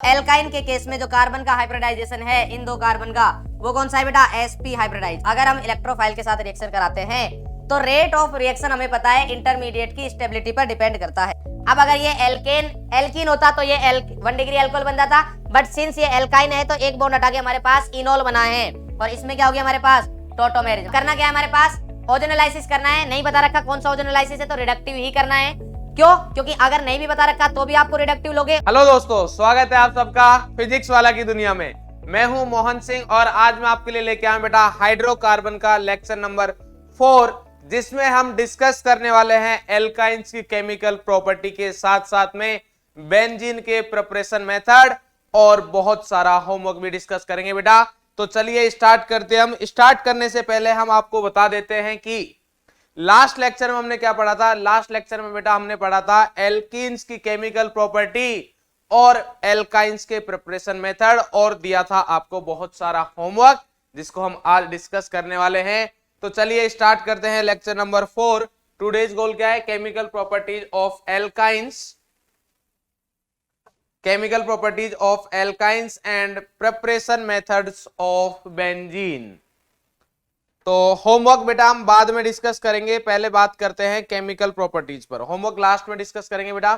Alkyne के case में जो कार्बन का हाइब्रिडाइजेशन है इन दो कार्बन का, वो कौन सा है बेटा? sp hybridise. अगर हम इलेक्ट्रोफाइल के साथ रिएक्शन कराते हैं तो रेट ऑफ रिएक्शन हमें पता है इंटरमीडिएट की स्टेबिलिटी पर डिपेंड करता है। अब अगर ये एल्कीन होता तो ये 1 डिग्री एल्कोहल बन जाता, बट सिंस ये एल्काइन है तो एक बॉन्ड हटा के हमारे पास इनोल बना है, और इसमें क्या हो गया हमारे पास? टोटोमेरिज्म। करना क्या है हमारे पास? ओजोनोलाइसिस करना है। नहीं बता रखा कौन सा ओजोनोलाइसिस है तो रिडक्टिव ही करना है। क्यों? क्योंकि अगर नहीं भी बता रखा तो भी आपको रिडक्टिव लोगे। हेलो दोस्तों, स्वागत है आप सबका फिजिक्स वाला की दुनिया में। मैं हूं मोहन सिंह और आज मैं आपके लिए लेके आया बेटा हाइड्रोकार्बन का लेक्चर नंबर 4, जिसमें हम डिस्कस करने वाले हैं एल्काइंस की केमिकल प्रॉपर्टी के साथ साथ में बेंजीन के प्रिपरेशन मेथड और बहुत सारा होमवर्क भी डिस्कस करेंगे बेटा। तो चलिए स्टार्ट करते हैं। हम स्टार्ट करने से पहले हम आपको बता देते हैं कि लास्ट लेक्चर में हमने क्या पढ़ा था। लास्ट लेक्चर में बेटा हमने पढ़ा था एल्कीन्स की केमिकल प्रॉपर्टी और एल्काइंस के प्रिपरेशन मेथड, और दिया था आपको बहुत सारा होमवर्क जिसको हम आज डिस्कस करने वाले हैं। तो चलिए स्टार्ट करते हैं लेक्चर नंबर 4। टुडेज गोल क्या है? Chemical properties of alkynes, chemical properties of alkynes and preparation methods of benzene. तो होमवर्क बेटा हम बाद में डिस्कस करेंगे, पहले बात करते हैं केमिकल प्रॉपर्टीज पर। होमवर्क लास्ट में डिस्कस करेंगे बेटा।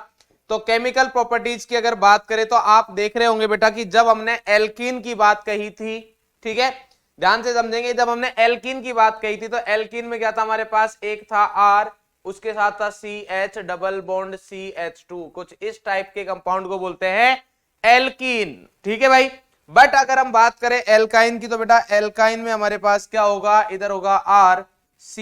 तो केमिकल प्रॉपर्टीज की अगर बात करें तो आप देख रहे होंगे बेटा कि जब हमने एल्कीन की बात कही थी, ठीक है, ध्यान से समझेंगे, जब हमने एल्कीन की बात कही थी तो एल्कीन में क्या था हमारे पास? एक था R, उसके साथ था CH डबल बॉन्ड CH2, कुछ इस टाइप के कंपाउंड को बोलते हैं एल्कीन, ठीक है भाई। बट अगर हम बात करें एल्काइन की तो बेटा एल्काइन में हमारे पास क्या होगा? इधर होगा R C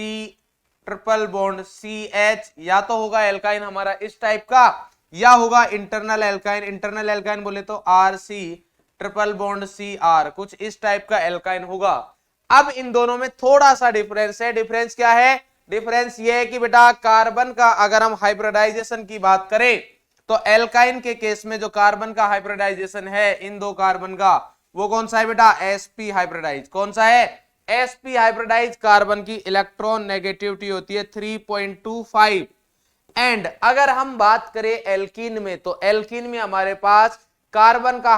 triple bond CH, या तो होगा एल्काइन हमारा इस टाइप का, या होगा इंटरनल एल्काइन। इंटरनल एल्काइन बोले तो RC ट्रिपल बॉन्ड CR, कुछ इस टाइप का एल्काइन होगा। अब इन दोनों में थोड़ा सा डिफरेंस है। डिफरेंस क्या है? डिफरेंस ये है कि बेटा कार्बन का अगर हम हाइब्रिडाइजेशन की बात करें तो एल्काइन के केस में जो कार्बन का हाइब्रिडाइजेशन है इन दो कार्बन का, वो कौन सा है बेटा? sp hybridise. कौन सा है? sp हाइब्रिडाइज कार्बन की इलेक्ट्रॉन नेगेटिविटी होती है 3.25। एंड अगर हम बात करें एल्कीन में तो एल्कीन में हमारे पास कार्बन का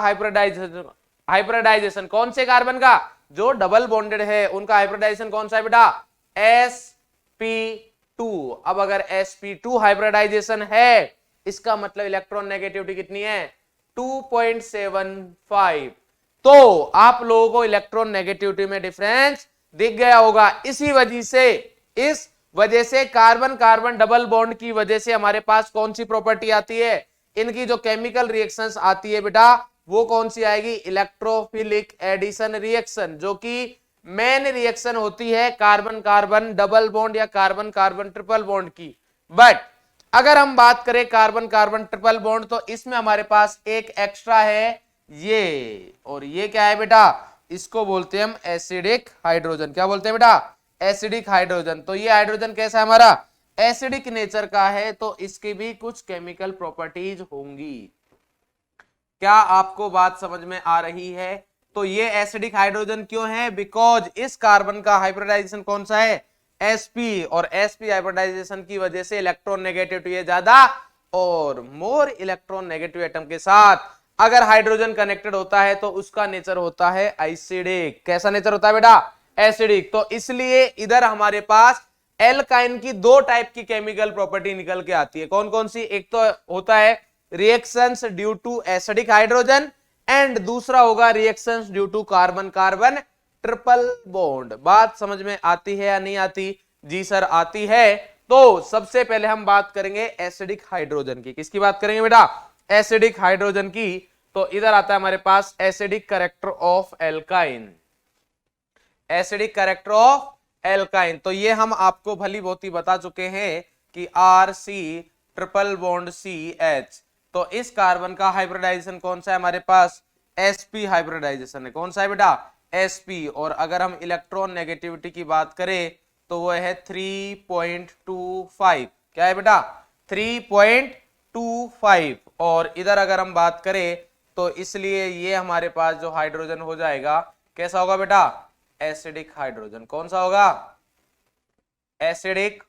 हाइब्रिडाइजेशन कौन से कार्बन का? जो डबल बॉन्डेड है उनका हाइब्रिडाइजेशन कौन सा है बेटा? sp2। अब अगर sp2 हाइब्रिडाइजेशन है इसका मतलब इलेक्ट्रॉन नेगेटिविटी कितनी है? 2.75। तो आप लोगों को इलेक्ट्रॉन नेगेटिविटी में डिफरेंस दिख गया होगा। इस वजह से कार्बन कार्बन डबल बॉन्ड की वजह से हमारे पास कौन सी प्रॉपर्टी आती है? इनकी जो केमिकल रिएक्शंस आती है बेटा वो कौन सी आएगी? इलेक्ट्रोफिलिक एडिशन रिएक्शन, जो कि मेन रिएक्शन होती है कार्बन कार्बन डबल बॉन्ड या कार्बन कार्बन ट्रिपल बॉन्ड की। बट अगर हम बात करें कार्बन कार्बन ट्रिपल बॉन्ड तो इसमें हमारे पास एक एक्स्ट्रा है ये, और ये क्या है बेटा? इसको बोलते हैं हम एसिडिक हाइड्रोजन। क्या बोलते हैं बेटा? Acidic hydrogen. तो ये हाइड्रोजन कैसा है हमारा? एसिडिक नेचर का है, तो इसकी भी कुछ केमिकल प्रॉपर्टीज होंगी। क्या आपको बात समझ में आ रही है? तो ये एसिडिक हाइड्रोजन क्यों है? बिकॉज इस कार्बन का हाइब्रिडाइजेशन कौन सा है? sp, और sp हाइब्रिडाइजेशन की वजह से इलेक्ट्रॉन नेगेटिविटी है ज्यादा, और मोर इलेक्ट्रॉन नेगेटिव एटम के साथ अगर हाइड्रोजन कनेक्टेड होता है तो उसका नेचर होता है एसिडिक। कैसा नेचर होता है बेटा? एसिडिक। तो इसलिए इधर हमारे पास एल्काइन की दो टाइप की केमिकल प्रॉपर्टी निकल के आती है। कौन कौन सी? एक तो होता है reactions due to acidic hydrogen, and दूसरा होगा reactions due to carbon carbon triple bond. बात समझ में आती है या नहीं आती? जी सर आती है। तो सबसे पहले हम बात करेंगे एसिडिक हाइड्रोजन की। किसकी बात करेंगे बेटा? एसिडिक हाइड्रोजन की। तो इधर आता है हमारे पास acidic character of alkyne. Acidic character of alkyne, तो ये हम आपको भली बहुत ही बता चुके हैं कि RC ट्रिपल बॉन्ड CH। तो इस कार्बन का हाइब्रिडाइजेशन कौन सा है हमारे पास? sp हाइब्रिडाइजेशन है। कौन सा है बेटा? sp। और अगर हम इलेक्ट्रॉन नेगेटिविटी की बात करें तो वो है 3.25। क्या है बेटा? 3.25। और इधर अगर हम बात करें तो इसलिए ये हमारे पास जो हाइड्रोजन हो जाएगा कैसा होगा बेटा? Acidic hydrogen. कौन सा होगा? Acidic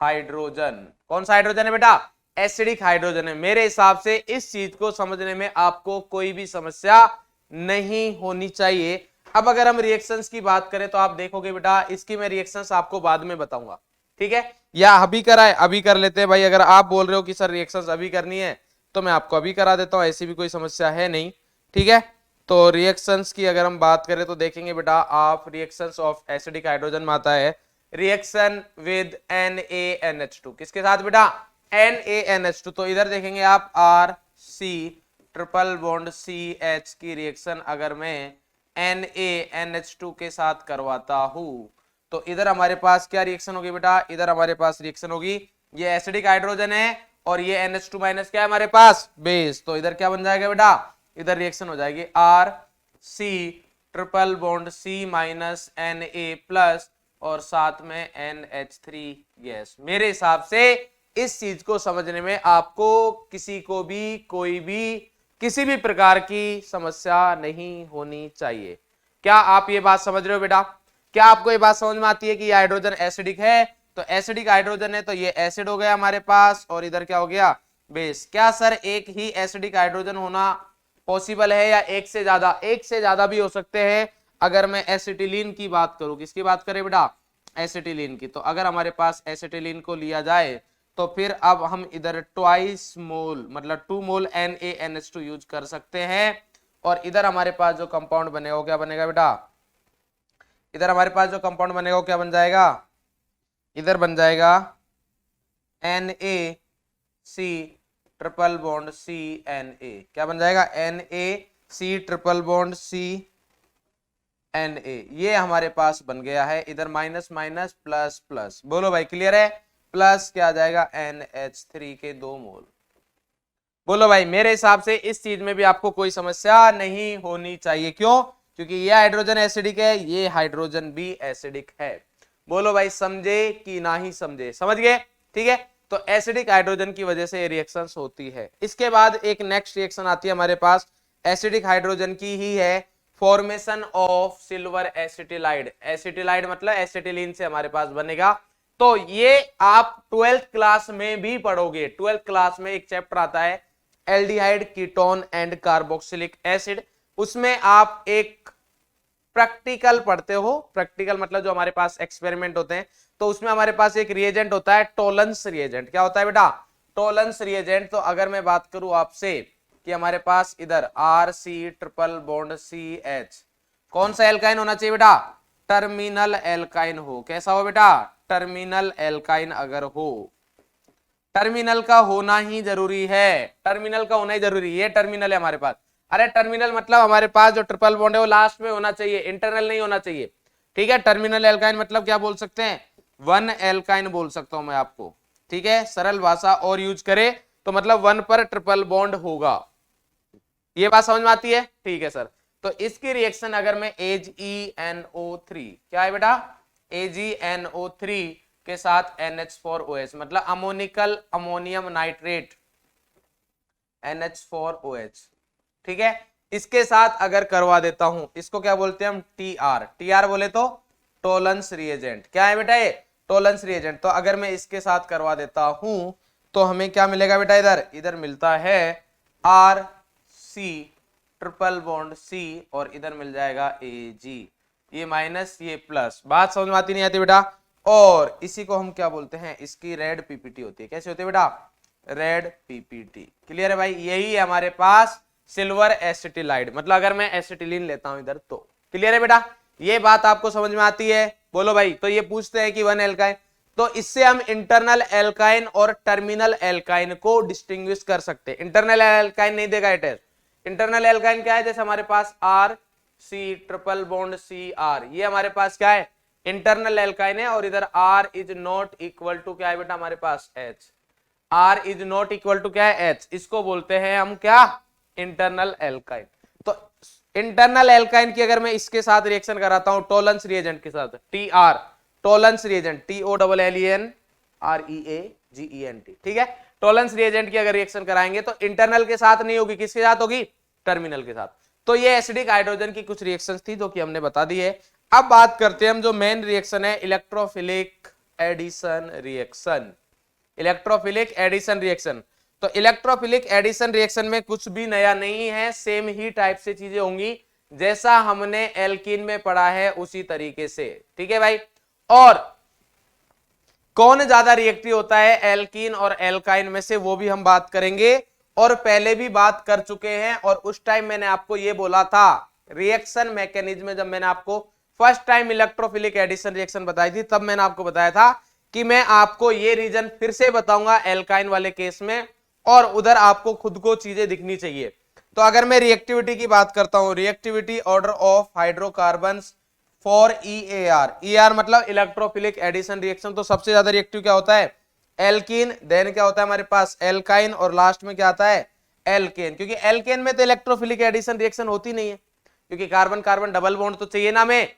hydrogen. कौन सा हाइड्रोजन है बेटा? एसिडिक हाइड्रोजन है। मेरे हिसाब से इस चीज को समझने में आपको कोई भी समस्या नहीं होनी चाहिए। अब अगर हम रिएक्शंस की बात करें तो आप देखोगे बेटा, इसकी मैं रिएक्शंस आपको बाद में बताऊंगा, ठीक है, या अभी कराए, अभी कर लेते हैं भाई। अगर आप बोल रहे हो कि सर रिएक्शंस अभी करनी है तो मैं आपको अभी करा देता हूं, ऐसी भी कोई समस्या है नहीं, ठीक है। तो रिएक्शंस की अगर हम बात करें तो देखेंगे बेटा, आप रिएक्शंस ऑफ एसिडिक हाइड्रोजन में आता है रिएक्शन विद NaNH2, किसके साथ बेटा, NaNH2। तो इधर देखेंगे आप RC ट्रिपल बॉन्ड CH की रिएक्शन अगर मैं NaNH2 के साथ करवाता हूं तो इधर हमारे पास क्या रिएक्शन होगी बेटा, इधर हमारे पास रिएक्शन होगी, ये एसिडिक हाइड्रोजन है और ये NH2 माइनस क्या है हमारे पास, बेस। तो इधर क्या बन जाएगा बेटा, इधर रिएक्शन हो जाएगी RC triple bond C minus Na plus और साथ में NH3 गैस। मेरे हिसाब से इस चीज को समझने में आपको किसी को भी कोई भी किसी भी प्रकार की समस्या नहीं होनी चाहिए। क्या आप ये बात समझ रहे हो बेटा? क्या आपको ये बात समझ में आती है कि ये हाइड्रोजन एसिडिक है, तो एसिडिक हाइड्रोजन है तो ये एसिड हो गया हमारे पास और इधर क्या हो गया, बेस। क्या सर एक ही एसिडिक हाइड्रोजन होना पॉसिबल है या एक से ज्यादा? एक से ज्यादा भी हो सकते हैं। अगर मैं एसिटिलीन की बात करूं, किसकी बात करें बेटा, एसिटिलीन की, तो अगर हमारे पास एसिटिलीन को लिया जाए तो फिर अब हम इधर ट्वाइस मोल मतलब 2 मोल NaNH2 यूज कर सकते हैं और इधर हमारे पास जो कंपाउंड बनेगा वो क्या बनेगा बेटा, इधर हमारे पास जो कंपाउंड बनेगा वो क्या बन जाएगा, इधर बन जाएगा NaC ट्रिपल बॉन्ड CNA। क्या बन जाएगा, NaC ट्रिपल बॉन्ड CNA। ये हमारे पास बन गया है, इधर माइनस माइनस प्लस प्लस, बोलो भाई क्लियर है, प्लस क्या आ जाएगा NH3 के 2 मोल। बोलो भाई, मेरे हिसाब से इस चीज में भी आपको कोई समस्या नहीं होनी चाहिए। क्यों? क्योंकि ये हाइड्रोजन एसिडिक है, ये हाइड्रोजन भी एसिडिक है। बोलो भाई समझे कि नहीं समझे? समझ गए, ठीक है। तो एसिडिक हाइड्रोजन की वजह से रिएक्शंस होती है। इसके बाद एक नेक्स्ट रिएक्शन आती है हमारे पास, एसिडिक हाइड्रोजन की ही है, formation of silver acetylide. Acetylide मतलब एसिटिलीन से हमारे पास बनेगा। तो ये आप 12th क्लास में भी पढ़ोगे। 12th क्लास में एक चैप्टर आता है aldehyde ketone and carboxylic acid, उसमें आप एक प्रैक्टिकल पढ़ते हो। प्रैक्टिकल मतलब जो हमारे पास एक्सपेरिमेंट होते हैं, तो उसमें हमारे पास एक रिएजेंट होता है टोलेंस रिएजेंट। क्या होता है बेटा, टोलेंस रिएजेंट। तो अगर मैं बात करूं आपसे कि हमारे पास इधर RC ट्रिपल बॉन्ड CH, कौन सा एल्काइन होना चाहिए बेटा, टर्मिनल एल्काइन हो। कैसा हो बेटा, टर्मिनल एल्काइन अगर हो, टर्मिनल का होना ही जरूरी है, टर्मिनल का होना ही जरूरी। ये टर्मिनल है हमारे पास। अरे टर्मिनल मतलब हमारे पास जो ट्रिपल बॉन्ड है वो लास्ट में होना चाहिए, इंटरनल नहीं होना चाहिए, ठीक है। टर्मिनल एल्काइन मतलब क्या बोल सकते हैं, 1 एल्काइन बोल सकता हूं मैं आपको, ठीक है। सरल भाषा और यूज करे तो मतलब 1 पर ट्रिपल बॉन्ड होगा। ये बात समझ में आती है, ठीक है सर। तो इसकी रिएक्शन अगर मैं AgNO3, क्या है बेटा, AgNO3 के साथ NH4OH मतलब अमोनिकल अमोनियम नाइट्रेट NH4OH, ठीक है, इसके साथ अगर करवा देता हूं, इसको क्या बोलते हैं हम, TR बोले तो टोलेंस रिएजेंट। क्या है बेटा ये, टोलेंस रिएजेंट। तो अगर मैं इसके साथ करवा देता हूं तो हमें क्या मिलेगा बेटा, इधर मिलता है RC ट्रिपल बॉन्ड C और इधर मिल जाएगा Ag, ये माइनस ये प्लस। बात समझ में आती नहीं आती बेटा? और इसी को हम क्या बोलते हैं, इसकी रेड पीपीटी होती है। कैसे होती है बेटा, रेड पीपीटी। क्लियर है भाई? यही है हमारे पास सिल्वर एसिटिलाइड। मतलब अगर मैं एसिटिलीन लेता हूं इधर तो, क्लियर है बेटा? ये बात आपको समझ में आती है? बोलो भाई। तो ये पूछते हैं कि 1 एल्काइन, तो इससे हम इंटरनल एल्काइन और टर्मिनल एल्काइन को डिस्टिंग्विश कर सकते हैं। इंटरनल एल्काइन नहीं देगा ये टेस्ट। इंटरनल एल्काइन क्या है, जैसे हमारे पास RC ट्रिपल बॉन्ड CR, ये हमारे पास क्या है, इंटरनल एल्काइन है। और इधर R is not equal to क्या है बेटा हमारे पास, H। R is not equal to क्या है, H। इसको बोलते हैं हम क्या, इंटरनल एल्काइन। तो इंटरनल एल्काइन की अगर मैं इसके साथ रिएक्शन कराता हूं टोलेंस रिएजेंट के साथ, TR टोलेंस रिएजेंट, TOLLENREAGENT, ठीक है। टोलेंस रिएजेंट की अगर रिएक्शन कराएंगे तो इंटरनल के साथ नहीं होगी, किसके साथ होगी, टर्मिनल के साथ। तो ये एसिडिक हाइड्रोजन की कुछ रिएक्शंस थी जो कि हमने बता दी है। अब बात करते हैं हम जो मेन रिएक्शन है, electrophilic addition reaction. Electrophilic addition reaction. तो इलेक्ट्रोफिलिक एडिशन रिएक्शन में कुछ भी नया नहीं है, सेम ही टाइप से चीजें होंगी जैसा हमने एल्कीन में पढ़ा है उसी तरीके से, ठीक है भाई। और कौन ज्यादा रिएक्टिव होता है एल्कीन और एल्काइन में से, वो भी हम बात करेंगे और पहले भी बात कर चुके हैं। और उस टाइम मैंने आपको ये बोला था रिएक्शन मैकेनिज्म, जब मैंने आपको first time electrophilic addition reaction बताई थी तब मैंने आपको बताया था कि मैं आपको ये रीजन फिर से बताऊंगा एल्काइन वाले केस में, और उधर आपको खुद को चीजें दिखनी चाहिए। तो अगर मैं रिएक्टिविटी की बात करता हूं, reactivity order of hydrocarbons for EAR, ER मतलब इलेक्ट्रोफिलिक एडिशन रिएक्शन, तो सबसे ज्यादा रिएक्टिव क्या होता है एल्कीन, देन क्या होता है हमारे पास एल्काइन, और लास्ट में क्या आता है एल्केन। क्योंकि एल्केन में तो इलेक्ट्रोफिलिक एडिशन रिएक्शन होती नहीं है, क्योंकि कार्बन कार्बन डबल बॉन्ड तो चाहिए ना में,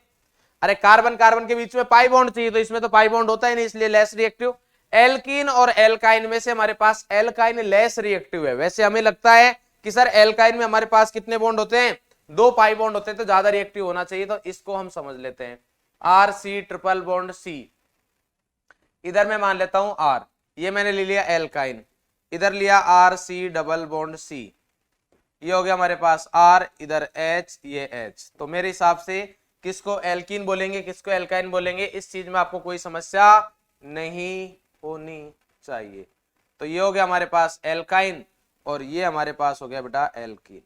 अरे कार्बन कार्बन के बीच में पाई बॉन्ड चाहिए, तो इसमें तो पाई बॉन्ड होता ही नहीं, इसलिए लेस रिएक्टिव। एल्कीन और एल्काइन में से हमारे पास एल्काइन लेस रिएक्टिव है। वैसे हमें लगता है कि सर एल्काइन में हमारे पास कितने बॉन्ड होते हैं, 2 पाई बॉन्ड होते हैं, तो ज्यादा रिएक्टिव होना चाहिए। तो इसको हम समझ लेते हैं RC ट्रिपल बॉन्ड C, इधर मैं मान लेता हूं R, ये मैंने ले लिया एल्काइन, इधर लिया RC डबल बॉन्ड C, ये हो गया हमारे पास R, इधर H, ये H। तो मेरे हिसाब से किसको एल्कीन बोलेंगे किसको एल्काइन बोलेंगे, इस चीज में आपको कोई समस्या नहीं होनी चाहिए। तो ये हो गया हमारे पास एल्काइन और ये हमारे पास हो गया बेटा एल्कीन।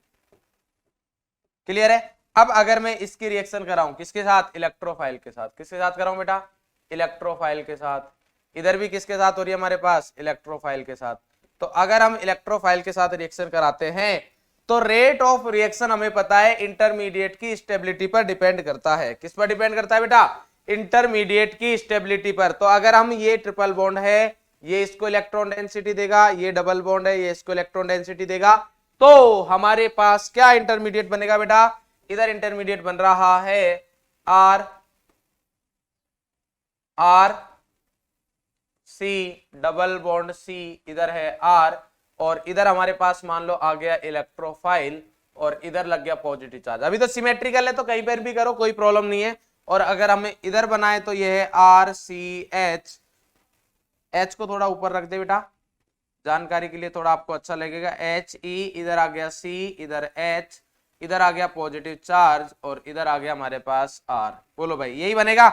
क्लियर है। अब अगर मैं इसकी रिएक्शन कराऊं किसके साथ, इलेक्ट्रोफाइल के साथ, किसके साथ कराऊं बेटा, इलेक्ट्रोफाइल के साथ। इधर भी किसके साथ हो रही है हमारे पास, इलेक्ट्रोफाइल के साथ। तो अगर हम इलेक्ट्रोफाइल के साथ रिएक्शन कराते हैं तो रेट ऑफ रिएक्शन हमें पता है इंटरमीडिएट की स्टेबिलिटी पर डिपेंड करता है। किस पर डिपेंड करता है बेटा, इंटरमीडिएट की स्टेबिलिटी पर। तो अगर हम ये ट्रिपल बॉन्ड है, ये इसको इलेक्ट्रॉन डेंसिटी देगा, ये डबल बॉन्ड है, ये इसको इलेक्ट्रॉन डेंसिटी देगा, तो हमारे पास क्या इंटरमीडिएट बनेगा बेटा, इधर इंटरमीडिएट बन रहा है R C double bond C, इधर है R, और इधर हमारे पास मान लो आ गया इलेक्ट्रोफाइल और इधर लग गया पॉजिटिव चार्ज। अभी तो सिमेट्रिकल है तो कहीं पर भी करो कोई प्रॉब्लम नहीं है। और अगर हमें इधर बनाए तो ये है RCH, H को थोड़ा ऊपर रख दे बेटा जानकारी के लिए, थोड़ा आपको अच्छा लगेगा। HE, इधर आ गया C, इधर H, इधर आ गया पॉजिटिव चार्ज और इधर आ गया हमारे पास R। बोलो भाई यही बनेगा,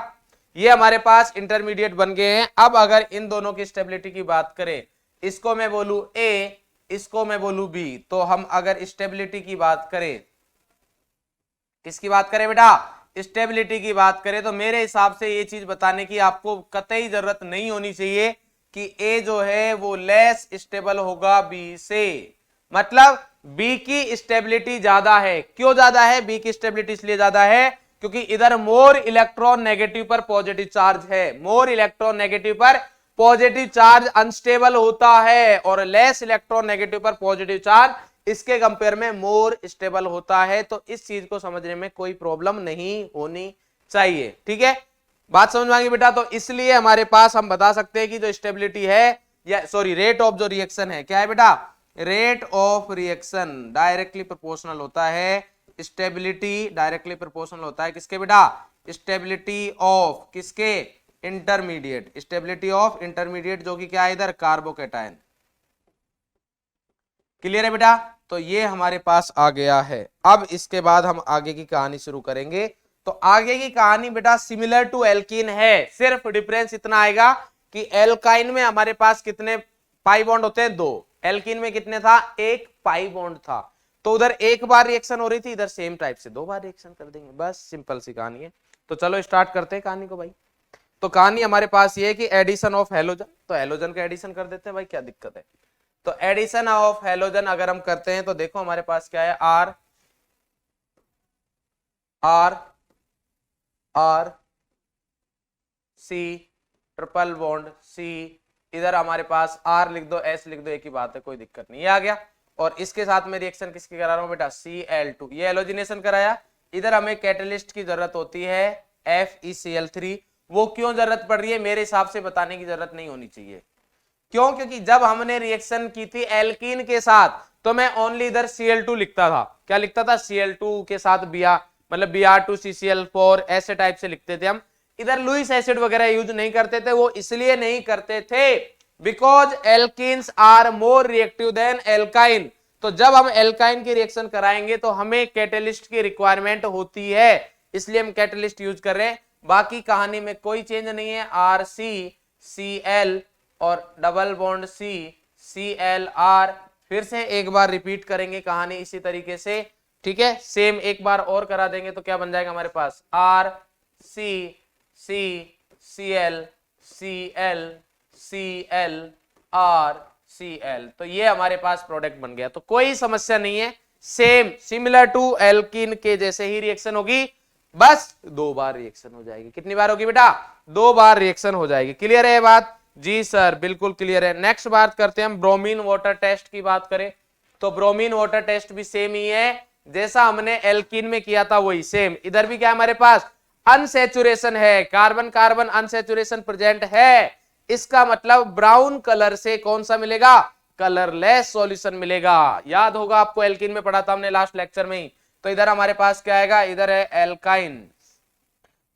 ये हमारे पास इंटरमीडिएट बन गए हैं। अब अगर इन दोनों की स्टेबिलिटी की बात करें, इसको मैं बोलूं A, इसको मैं बोलूं B, तो हम अगर स्टेबिलिटी की बात करें, किसकी बात करें बेटा, स्टेबिलिटी की बात करें, तो मेरे हिसाब से ये चीज बताने की आपको कतई जरूरत नहीं होनी चाहिए कि A जो है वो लेस स्टेबल होगा B से। मतलब B की स्टेबिलिटी ज्यादा है। क्यों ज्यादा है, B की स्टेबिलिटी इसलिए ज्यादा है क्योंकि इधर मोर इलेक्ट्रॉन नेगेटिव पर पॉजिटिव चार्ज है, मोर इलेक्ट्रॉन नेगेटिव पर पॉजिटिव चार्ज अनस्टेबल होता है, और लेस इलेक्ट्रॉन नेगेटिव पर पॉजिटिव चार्ज इसके कंपेयर में मोर स्टेबल होता है। तो इस चीज को समझने में कोई प्रॉब्लम नहीं होनी चाहिए, ठीक है, बात समझ में आ गई बेटा। तो इसलिए हमारे पास हम बता सकते हैं कि जो स्टेबिलिटी है, या सॉरी रेट ऑफ जो रिएक्शन है, क्या है बेटा, rate of reaction directly proportional होता है, स्टेबिलिटी डायरेक्टली प्रोपोर्शनल होता है किसके बेटा, स्टेबिलिटी ऑफ किसके, इंटरमीडिएट, स्टेबिलिटी ऑफ इंटरमीडिएट जो कि क्या है इधर कार्बोकेटायन। क्लियर है बेटा। तो ये हमारे पास आ गया है। अब इसके बाद हम आगे की कहानी शुरू करेंगे। तो आगे की कहानी बेटा सिमिलर टू एल्कीन है, सिर्फ डिफरेंस इतना आएगा कि एल्काइन में हमारे पास कितने पाई बॉन्ड होते हैं, 2, एल्कीन में कितने था, 1 पाई बॉन्ड था। तो उधर 1 बार रिएक्शन हो रही थी, इधर सेम टाइप से 2 बार रिएक्शन कर देंगे, बस सिंपल सी कहानी है। तो चलो स्टार्ट करते हैं कहानी को भाई। तो कहानी हमारे पास ये है कि एडिशन ऑफ हेलोजन, तो हेलोजन का एडिशन कर देते हैं भाई, क्या दिक्कत है। तो एडिशन ऑफ हेलोजन अगर हम करते हैं तो देखो हमारे पास क्या है, R R R C triple bond C, इधर हमारे पास R लिख दो, S लिख दो, एक ही बात है, कोई दिक्कत नहीं, ये आ गया। और इसके साथ में रिएक्शन किसकी करा रहा हूं बेटा, Cl2, ये हेलोजिनेशन कराया। इधर हमें कैटलिस्ट की जरूरत होती है FeCl3, वो क्यों जरूरत पड़ रही है, मेरे हिसाब से बताने की जरूरत नहीं होनी चाहिए। क्यों, क्योंकि जब हमने रिएक्शन की थी एल्कीन के साथ तो मैं ओनली इधर Cl2 लिखता था, क्या लिखता था, Cl2 के साथ Br, मतलब Br2CCl4 ऐसे टाइप से लिखते थे हम। इधर लुईस एसिड वगैरह यूज नहीं करते थे, वो इसलिए नहीं करते थे because alkenes are more reactive than alkyne. तो जब हम एल्काइन की रिएक्शन कराएंगे तो हमें कैटेलिस्ट की रिक्वायरमेंट होती है, इसलिए हम कैटेलिस्ट यूज कर रहे हैं। बाकी कहानी में कोई चेंज नहीं है। RCCl और डबल बॉन्ड CClR। फिर से एक बार रिपीट करेंगे कहानी इसी तरीके से, ठीक है। सेम एक बार और करा देंगे तो क्या बन जाएगा हमारे पास RCCClClRCl। तो ये हमारे पास प्रोडक्ट बन गया। तो कोई समस्या नहीं है, सेम सिमिलर टू एल्कीन के जैसे ही रिएक्शन होगी, बस 2 बार रिएक्शन हो जाएगी। कितनी बार होगी बेटा? 2 बार रिएक्शन हो जाएगी। क्लियर है ये बात? जी सर बिल्कुल क्लियर है। नेक्स्ट बात करते हैं हम ब्रोमीन वाटर टेस्ट की बात करें तो ब्रोमीन वाटर टेस्ट भी सेम ही है, जैसा हमने एल्कीन में किया था वही सेम। इधर भी क्या हमारे पास अनसैचुरेशन है, कार्बन कार्बन अनसैचुरेशन प्रेजेंट है। इसका मतलब ब्राउन कलर से कौन सा मिलेगा? कलरलेस सॉल्यूशन मिलेगा। याद होगा आपको, एल्कीन में पढ़ा था हमने लास्ट लेक्चर में ही। तो इधर हमारे पास क्या आएगा? इधर है एल्काइन।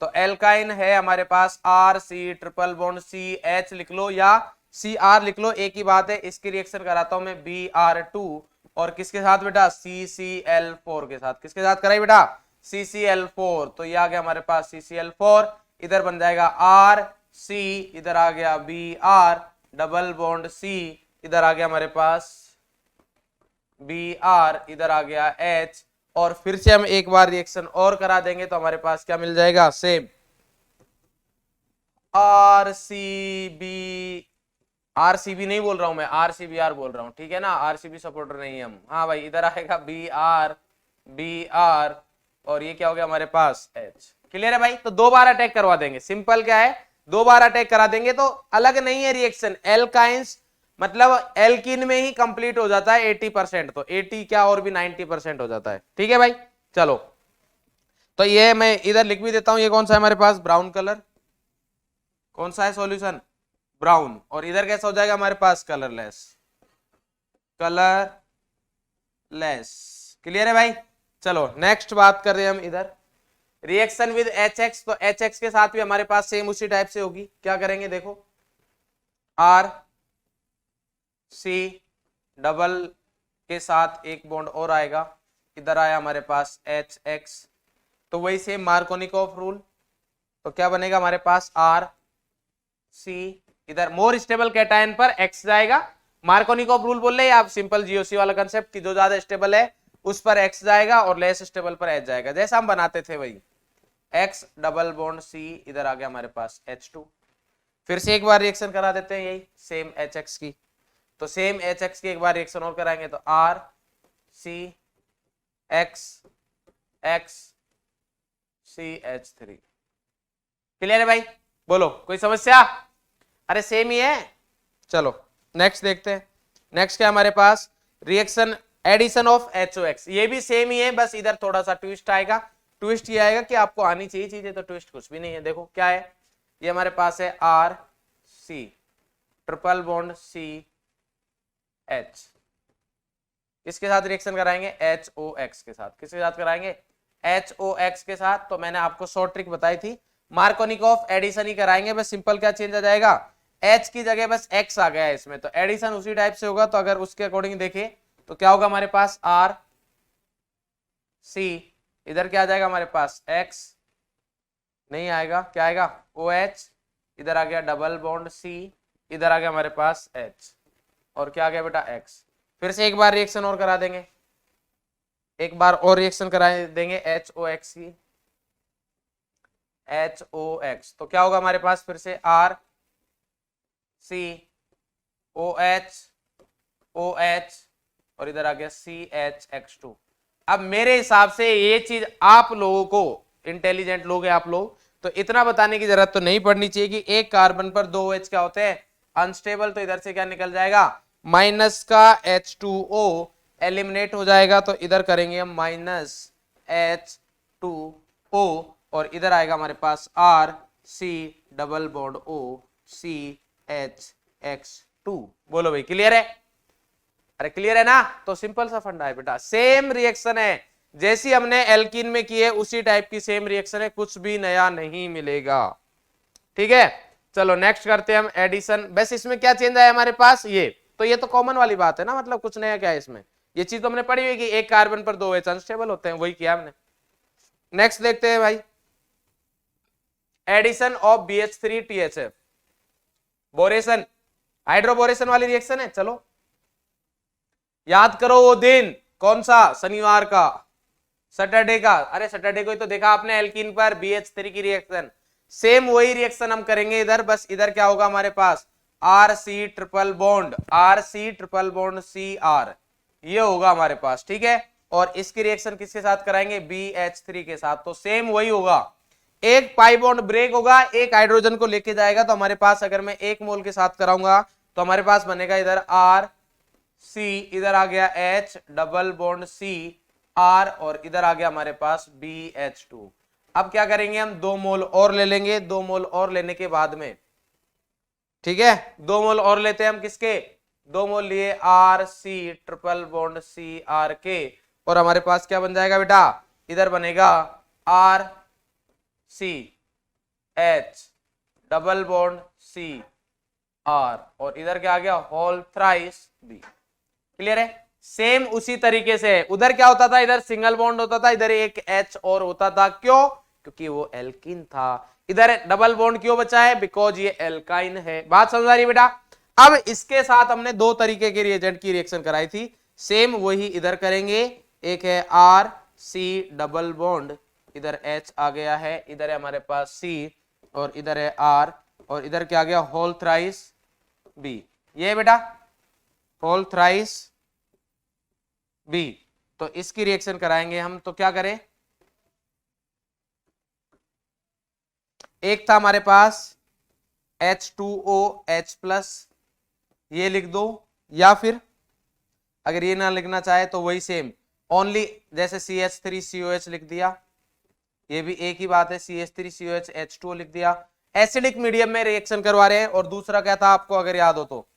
तो एल्काइन है हमारे पास RC ट्रिपल बॉन्ड CH लिख लो या CR लिख लो, एक ही बात है। इसकी रिएक्शन कराता हूं मैं Br2 और किसके साथ बेटा? CCl4 के साथ। किसके साथ कराई बेटा? CCl4। तो ये आ गया हमारे पास CCl4, इधर बन जाएगा RC, इधर आ गया Br डबल बॉन्ड C, इधर आ गया हमारे पास Br, इधर आ गया H। और फिर से हम एक बार रिएक्शन और करा देंगे तो हमारे पास क्या मिल जाएगा? सेम RCB नहीं बोल रहा हूं मैं, RCBR बोल रहा हूं, ठीक है ना? RCB सपोर्टर नहीं हम। हाँ भाई, इधर आएगा BR और ये क्या हो गया हमारे पास? H। क्लियर है भाई? तो 2 बार अटैक करवा देंगे। सिंपल क्या है, 2 बार अटैक करा देंगे तो अलग नहीं है रिएक्शन। एल्काइंस मतलब एल्कीन में ही कंप्लीट हो जाता है 80%, तो 80 क्या और भी 90% हो जाता है। ठीक है भाई, चलो। तो ये मैं इधर लिख भी देता हूं। ये कौन सा है हमारे पास? Brown colour. कौन सा है सॉल्यूशन? ब्राउन। और इधर कैसा हो जाएगा हमारे पास? कलरलेस। कलरलेस। क्लियर है भाई? चलो नेक्स्ट बात कर रहे हैं हम इधर रिएक्शन विद HX। तो HX के साथ भी हमारे पास सेम उसी टाइप से होगी। क्या करेंगे देखो, RC डबल के साथ एक बॉन्ड और आएगा, इधर आया हमारे पास HX। तो वही सेम मार्कोनिकॉफ रूल। तो क्या बनेगा हमारे पास? RC, इधर मोर स्टेबल कैटायन पर X जाएगा। मार्कोनिकॉफ रूल बोल रहे हैं आप, सिंपल GOC वाला कंसेप्ट कि जो ज्यादा स्टेबल है उस पर X जाएगा और लेस स्टेबल पर H जाएगा, जैसा हम बनाते थे वही। X डबल बॉन्ड C, इधर आ गया हमारे पास H2। फिर से एक बार रिएक्शन करा देते हैं यही सेम HX की। तो सेम HX की एक बार रिएक्शन और कराएंगे तो RCXXCH3। क्लियर है भाई? बोलो कोई समस्या? अरे सेम ही है। चलो नेक्स्ट देखते हैं। नेक्स्ट क्या हमारे पास? Reaction addition of HOX। ये भी सेम ही है, बस इधर थोड़ा सा ट्विस्ट आएगा। ट्विस्ट ये आएगा कि आपको आनी चाहिए चीजें, तो ट्विस्ट कुछ भी नहीं है। देखो क्या है, ये हमारे पास है RC ट्रिपल बॉन्ड CH। किसके साथ रिएक्शन कराएंगे? HOX के साथ। किसके साथ कराएंगे? HOX के साथ। तो मैंने आपको शॉर्ट ट्रिक बताई थी, मार्कोनिकॉफ एडिशन ही कराएंगे। बस सिंपल क्या चेंज आ जाएगा? H की जगह बस X आ गया है इसमें, तो एडिशन उसी टाइप से होगा। तो अगर उसके अकॉर्डिंग देखें तो क्या होगा हमारे पास? RC, इधर क्या आ जाएगा हमारे पास? X नहीं आएगा, क्या आएगा? OH, इधर आ गया डबल बॉन्ड C, इधर आ गया हमारे पास H, और क्या आ गया बेटा? X। फिर से एक बार रिएक्शन और करा देंगे, एक बार और रिएक्शन करा देंगे HOX की। HOX तो क्या होगा हमारे पास? फिर से RCOH और इधर आ गया CHX2। अब मेरे हिसाब से ये चीज आप लोगों को, इंटेलिजेंट लोग हैं आप लोग, तो इतना बताने की जरूरत तो नहीं पड़नी चाहिए कि एक कार्बन पर 2 OH क्या होते हैं? अनस्टेबल। तो इधर से क्या निकल जाएगा? माइनस का H2O एलिमिनेट हो जाएगा। तो इधर करेंगे हम माइनस H2O और इधर आएगा हमारे पास RC double bond O CHX2। बोलो भाई क्लियर है? अरे क्लियर है ना? तो सिंपल सा फंडा है बेटा, सेम रिएक्शन है जैसी हमने एल्कीन में की है, उसी टाइप की सेम रिएक्शन है, कुछ भी नया नहीं मिलेगा। ठीक है, चलो नेक्स्ट करते हैं हम एडिशन। बस इसमें क्या चेंज आया हमारे पास, ये तो कॉमन वाली बात है ना, मतलब कुछ नया क्या है इसमें, ये चीज तो हमने पढ़ी हुई कि एक कार्बन पर 2 OH अनस्टेबल होते हैं, वही किया हमने। नेक्स्ट देखते हैं भाई, addition of BH3 THF, boration, hydroboration वाली रिएक्शन है। चलो याद करो वो दिन कौन सा, शनिवार का, सैटरडे का। अरे सैटरडे को ही तो देखा आपने एल्कीन पर BH3 की रिएक्शन, सेम वही रिएक्शन हम करेंगे इधर। बस इधर क्या होगा हमारे पास, RC triple bond, RC triple bond CR, ये होगा हमारे पास, ठीक है। और इसकी रिएक्शन किसके साथ कराएंगे, BH3 के साथ, तो सेम वही होगा। एक पाई बॉन्ड ब्रेक होगा, एक हाइड्रोजन को लेके जाएगा, तो हमारे पास अगर मैं 1 मोल के साथ कराऊंगा तो हमारे पास बनेगा इधर RC, इधर आ गया H डबल बॉन्ड CR, और इधर आ गया हमारे पास BH2। अब क्या करेंगे हम, 2 मोल और ले लेंगे। 2 मोल और लेने के बाद में, ठीक है, 2 मोल और लेते हैं हम किसके, 2 मोल लिए RC ट्रिपल बॉन्ड CR के, और हमारे पास क्या बन जाएगा बेटा, इधर बनेगा RC H double bond CR, और इधर क्या आ गया, होल थ्राइस B। क्लियर है, सेम उसी तरीके से। उधर क्या होता था, इधर सिंगल बॉन्ड होता था, इधर एक H और होता था, क्यों, क्योंकि वो एल्कीन था। इधर डबल बॉन्ड क्यों बचा है, बिकॉज ये एल्काइन है। बात समझ आ रही है बेटा। अब इसके साथ हमने 2 तरीके के रिएजेंट की रिएक्शन कराई थी, सेम वही इधर करेंगे। एक है RC डबल बॉन्ड, इधर H आ गया है, इधर है हमारे पास C, और इधर है R, और इधर क्या आ गया, होल थ्राइस B। ये बेटा होल थ्राइस B, तो इसकी रिएक्शन कराएंगे हम। तो क्या करें, एक था हमारे पास H2OH+, ये लिख दो, या फिर अगर ये ना लिखना चाहे तो वही सेम, ओनली जैसे CH3COH लिख दिया, ये भी एक ही बात है, CH3COH H2O लिख दिया। एसिडिक मीडियम में रिएक्शन करवा रहे हैं। और दूसरा क्या था आपको अगर याद हो तो,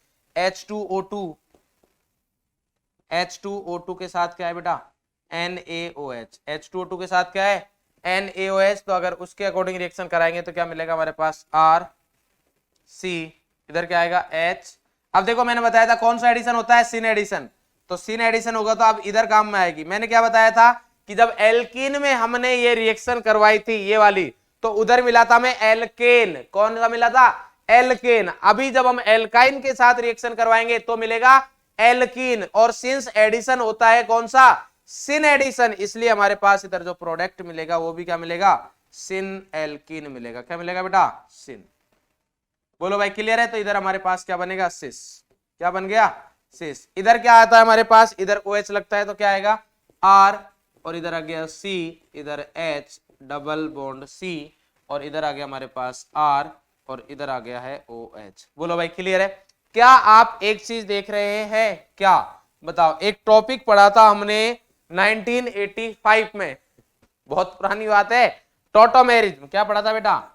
H2O2 के साथ क्या है बेटा, NaOH, H2O2 के साथ क्या है, NaOH। तो अगर उसके अकॉर्डिंग रिएक्शन कराएंगे तो क्या मिलेगा हमारे पास, RC, इधर क्या आएगा H। अब देखो मैंने बताया था कौन सा एडिशन होता है, सिन एडिशन, तो सिन एडिशन होगा तो अब इधर काम में आएगी। मैंने क्या बताया था कि जब एल्कीन में हमने ये रिएक्शन करवाई थी ये वाली, तो उधर मिला था हमें एल्केन, कौन सा मिला था, एल्केन। अभी जब हम एल्काइन के साथ रिएक्शन करवाएंगे तो मिलेगा एल्कीन, और सिंस एडिशन होता है कौन सा, सिन एडिशन, इसलिए हमारे पास इधर जो प्रोडक्ट मिलेगा वो भी क्या मिलेगा, सिन एल्कीन मिलेगा। क्या मिलेगा बेटा, सिन। बोलो भाई क्लियर है। तो इधर हमारे पास क्या बनेगा, सिस, क्या बन गया, सिस। इधर क्या आता है हमारे पास, इधर OH लगता है तो क्या आएगा R, और इधर आ गया C, इधर H डबल बॉन्ड C, और इधर आ गया हमारे पास R, और इधर आ गया है OH। बोलो भाई क्लियर है। क्या आप एक चीज देख रहे हैं, क्या बताओ, एक टॉपिक पढ़ा था हमने 1985 में, बहुत पुरानी बात है, टॉटोमेरिज्म। क्या पढ़ा था बेटा,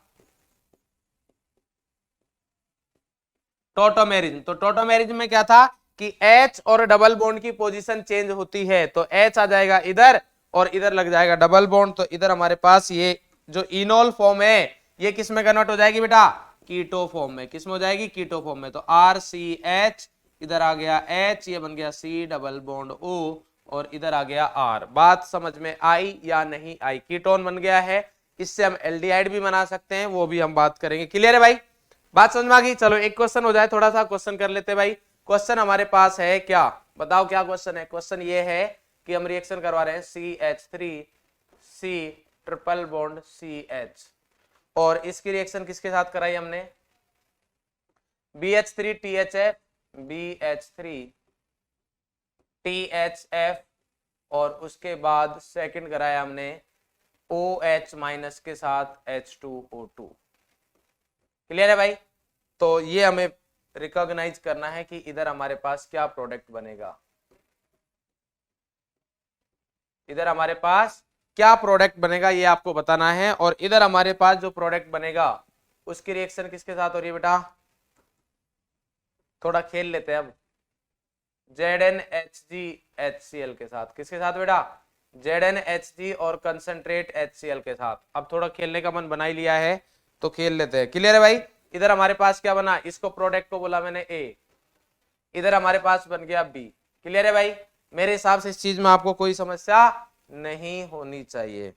टॉटोमेरिज्म। तो टॉटोमेरिज्म में क्या था कि H और डबल बॉन्ड की पोजीशन चेंज होती है, तो H आ जाएगा इधर और इधर लग जाएगा डबल बॉन्ड, तो इधर हमारे पास ये जो इनोल फॉर्म है ये किस में कन्वर्ट हो जाएगी बेटा, कीटो फॉर्म में। किस में हो जाएगी, कीटो फॉर्म में। तो RCH, इधर आ गया H, ये बन गया C डबल बॉन्ड O, और इधर आ गया R। बात समझ में आई या नहीं आई, कीटोन बन गया है, इससे हम एल्डिहाइड भी बना सकते हैं, वो भी हम बात करेंगे। क्लियर है भाई, बात समझ में आ गई। चलो एक क्वेश्चन हो जाए, थोड़ा सा क्वेश्चन कर लेते भाई। क्वेश्चन हमारे पास है क्या, बताओ क्या क्वेश्चन है। क्वेश्चन ये है कि हम रिएक्शन करवा रहे हैं CH3C ट्रिपल बॉन्ड CH, और इसकी रिएक्शन किसके साथ कराई हमने, BH3 THF, BH3 THF, और उसके बाद सेकंड कराया हमने OH माइनस के साथ H2O2। क्लियर है भाई। तो ये हमें रिकॉग्नाइज करना है कि इधर हमारे पास क्या प्रोडक्ट बनेगा, इधर हमारे पास क्या प्रोडक्ट बनेगा ये आपको बताना है। और इधर हमारे पास जो प्रोडक्ट बनेगा उसकी रिएक्शन किसके साथ हो रही है बेटा, थोड़ा खेल लेते हैं अब, ZnHgHCl के साथ। किसके साथ बेटा, ZnHg और कंसंट्रेट HCl के साथ। अब थोड़ा खेलने का मन बना ही लिया है तो खेल लेते हैं। क्लियर है भाई। इधर हमारे पास क्या बना, इसको प्रोडक्ट को बोला मैंने ए, इधर हमारे पास बन गया बी। क्लियर है भाई? मेरे हिसाब से इस चीज में आपको कोई समस्या नहीं होनी चाहिए।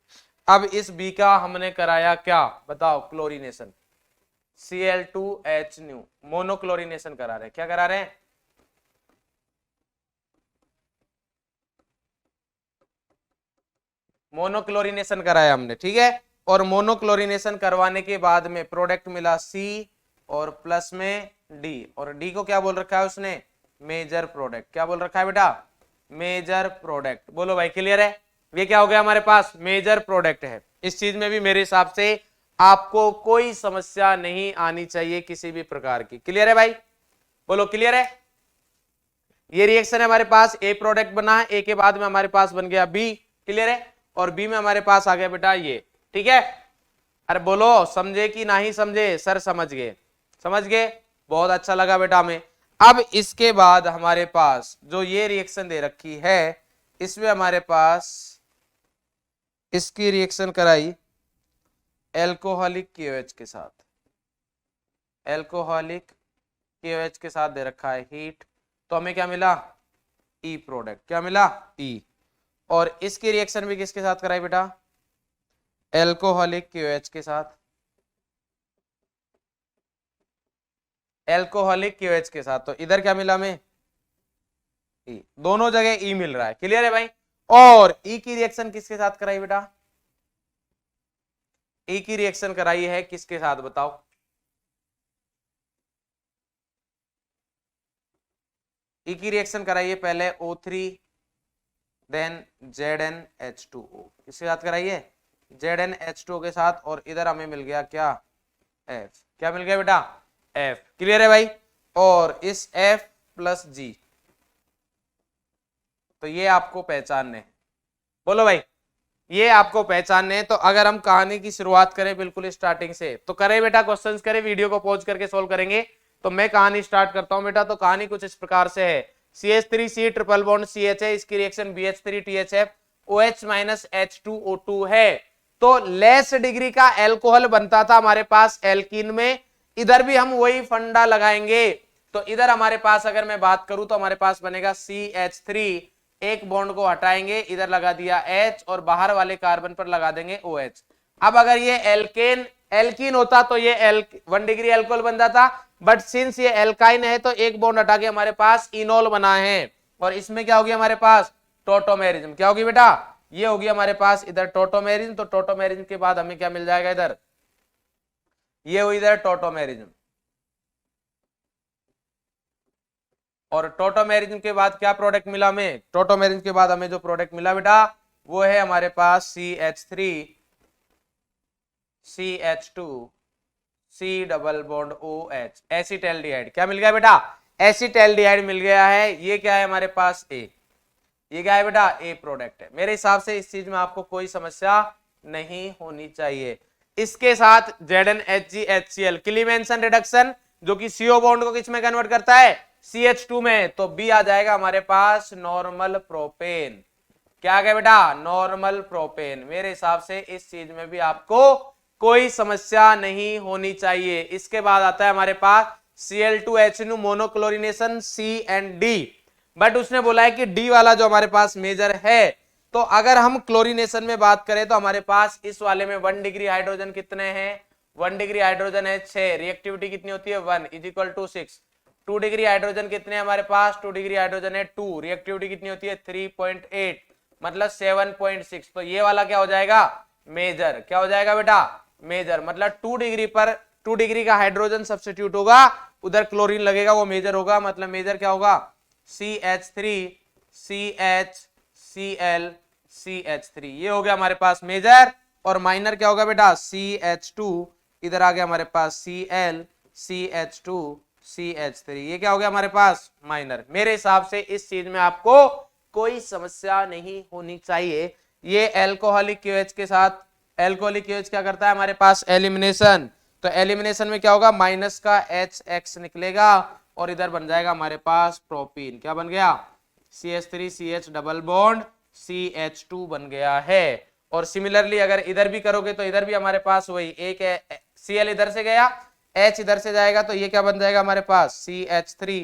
अब इस बी का हमने कराया क्या बताओ, क्लोरीनेशन, Cl2H न्यू, मोनोक्लोरीनेशन करा रहे हैं। क्या करा रहे हैं? मोनोक्लोरीनेशन कराया हमने, ठीक है। और मोनोक्लोरीनेशन करवाने के बाद में प्रोडक्ट मिला सी और प्लस में डी, और डी को क्या बोल रखा है उसने, मेजर प्रोडक्ट। क्या बोल रखा है बेटा, मेजर प्रोडक्ट। बोलो भाई क्लियर है? ये क्या हो गया हमारे पास, मेजर प्रोडक्ट है। इस चीज में भी मेरे हिसाब से आपको कोई समस्या नहीं आनी चाहिए किसी भी प्रकार की। क्लियर है भाई? बोलो क्लियर है? ये रिएक्शन है हमारे पास, ए प्रोडक्ट बना है, ए के बाद में हमारे पास बन गया बी। क्लियर है? और बी में हमारे पास आ गया बेटा ये, ठीक है। अरे बोलो समझे कि नहीं समझे? सर समझ गए, समझ गए, बहुत अच्छा लगा बेटा हमें। अब इसके बाद हमारे पास जो ये रिएक्शन दे रखी है, इसमें हमारे पास इसकी रिएक्शन कराई एल्कोहलिक KOH के साथ, एल्कोहलिक KOH के साथ दे रखा है हीट, तो हमें क्या मिला, ई प्रोडक्ट। क्या मिला, ई। और इसकी रिएक्शन भी किसके साथ कराई बेटा, एल्कोहलिक KOH के साथ, एल्कोहलिक KOH के साथ। तो इधर क्या मिला हमें, ई, दोनों जगह ई मिल रहा है। क्लियर है भाई? और ई की रिएक्शन किसके साथ कराई बेटा, ई की रिएक्शन कराई है किसके साथ बताओ, ई की रिएक्शन कराइए पहले O3 देन ZnH2O, किसके साथ कराइए, ZnH2O के साथ। और इधर हमें मिल गया क्या, F। क्या मिल गया बेटा, F। क्लियर है भाई? और इस F प्लस G, तो ये आपको पहचानने, बोलो भाई ये आपको पहचानने। तो अगर हम कहानी की शुरुआत करें बिल्कुल स्टार्टिंग से, तो करें बेटा, क्वेश्चंस करें, वीडियो को पॉज करके सोल्व करेंगे। तो मैं कहानी स्टार्ट करता हूं बेटा। तो कहानी कुछ इस प्रकार से है, CH3C ट्रिपल बॉन्ड CH है, इसकी reaction BH3THF OH minus H2O2 है। तो लेस डिग्री का एल्कोहल बनता था हमारे पास एल्कीन में, इधर भी हम वही फंडा लगाएंगे। तो इधर हमारे पास अगर मैं बात करूं तो हमारे पास बनेगा CH3, एक बॉन्ड को हटाएंगे, इधर लगा दिया H और बाहर वाले कार्बन पर लगा देंगे OH। अब अगर ये एल्कीन होता तो ये 1 डिग्री एल्कोहल बन जाता, बट सिंस ये एल्काइन है तो एक बॉन्ड हटा के हमारे पास इनोल बना है। और इसमें क्या होगी हमारे पास, टोटोमेरिज्म। क्या होगी बेटा, ये होगी हमारे पास इधर टोटोमेरिज्म। तो टोटोमेरिज्म के बाद हमें क्या मिल जाएगा इधर, ये हुई इधर टोटोमेरिज्म। और टोटोमेरिज्म के बाद क्या प्रोडक्ट मिला हमें, टोटोमेरिज्म के बाद हमें जो प्रोडक्ट मिला बेटा वो है हमारे पास CH3 CH2 C double bond OH, एसिटैल्डिहाइड। क्या मिल गया बेटा, एसिटैल्डिहाइड मिल गया है। ये क्या है हमारे पास, ए। ये क्या है बेटा, ए प्रोडक्ट है। मेरे हिसाब से इस चीज में आपको कोई समस्या नहीं होनी चाहिए। इसके साथ ZnHgHCl क्लीमेंसन रिडक्शन, जो कि CO बॉन्ड को किस में कन्वर्ट करता है, CH2 में। तो बी आ जाएगा हमारे पास नॉर्मल प्रोपेन। क्या आ गया बेटा, नॉर्मल प्रोपेन। मेरे हिसाब से इस चीज में भी आपको कोई समस्या नहीं होनी चाहिए। इसके बाद आता है हमारे पास Cl2H monochlorination C and D, but उसने बोला है कि D वाला जो हमारे पास मेजर है। तो अगर हम क्लोरीनेशन में बात करें तो हमारे पास इस वाले में 1 डिग्री हाइड्रोजन कितने हैं, 1 डिग्री हाइड्रोजन है 6, रिएक्टिविटी कितनी होती है 1 is equal to 6। 2 degree hydrogen कितने हैं हमारे पास, 2 डिग्री हाइड्रोजन है 2, रिएक्टिविटी कितनी होती है 3.8 मतलब 7.6। तो ये वाला क्या हो जाएगा, मेजर। क्या हो जाएगा बेटा, मेजर। मतलब 2 डिग्री पर 2 डिग्री का हाइड्रोजन सब्स्टिट्यूट होगा, उधर क्लोरीन लगेगा, वो मेजर होगा। मतलब मेजर क्या होगा, CH3 CHCl CH3, ये हो गया हमारे पास मेजर। और माइनर क्या होगा बेटा, CH2, इधर आ गया हमारे पास Cl CH2 CH3, ये क्या हो गया हमारे पास, माइनर। मेरे हिसाब से इस चीज में आपको कोई समस्या नहीं होनी चाहिए। ये एल्कोहलिक KOH के साथ, एल्कोहलिक KOH क्या करता है हमारे पास, एलिमिनेशन। तो एलिमिनेशन में क्या होगा, माइनस का HX निकलेगा और इधर बन जाएगा हमारे पास प्रोपीन। क्या बन गया, CH3 CH double bond CH2 बन गया है। और सिमिलरली अगर इधर भी करोगे तो इधर भी हमारे पास वही एक Cl इधर से गया, H इधर से जाएगा तो ये क्या बन जाएगा हमारे पास CH3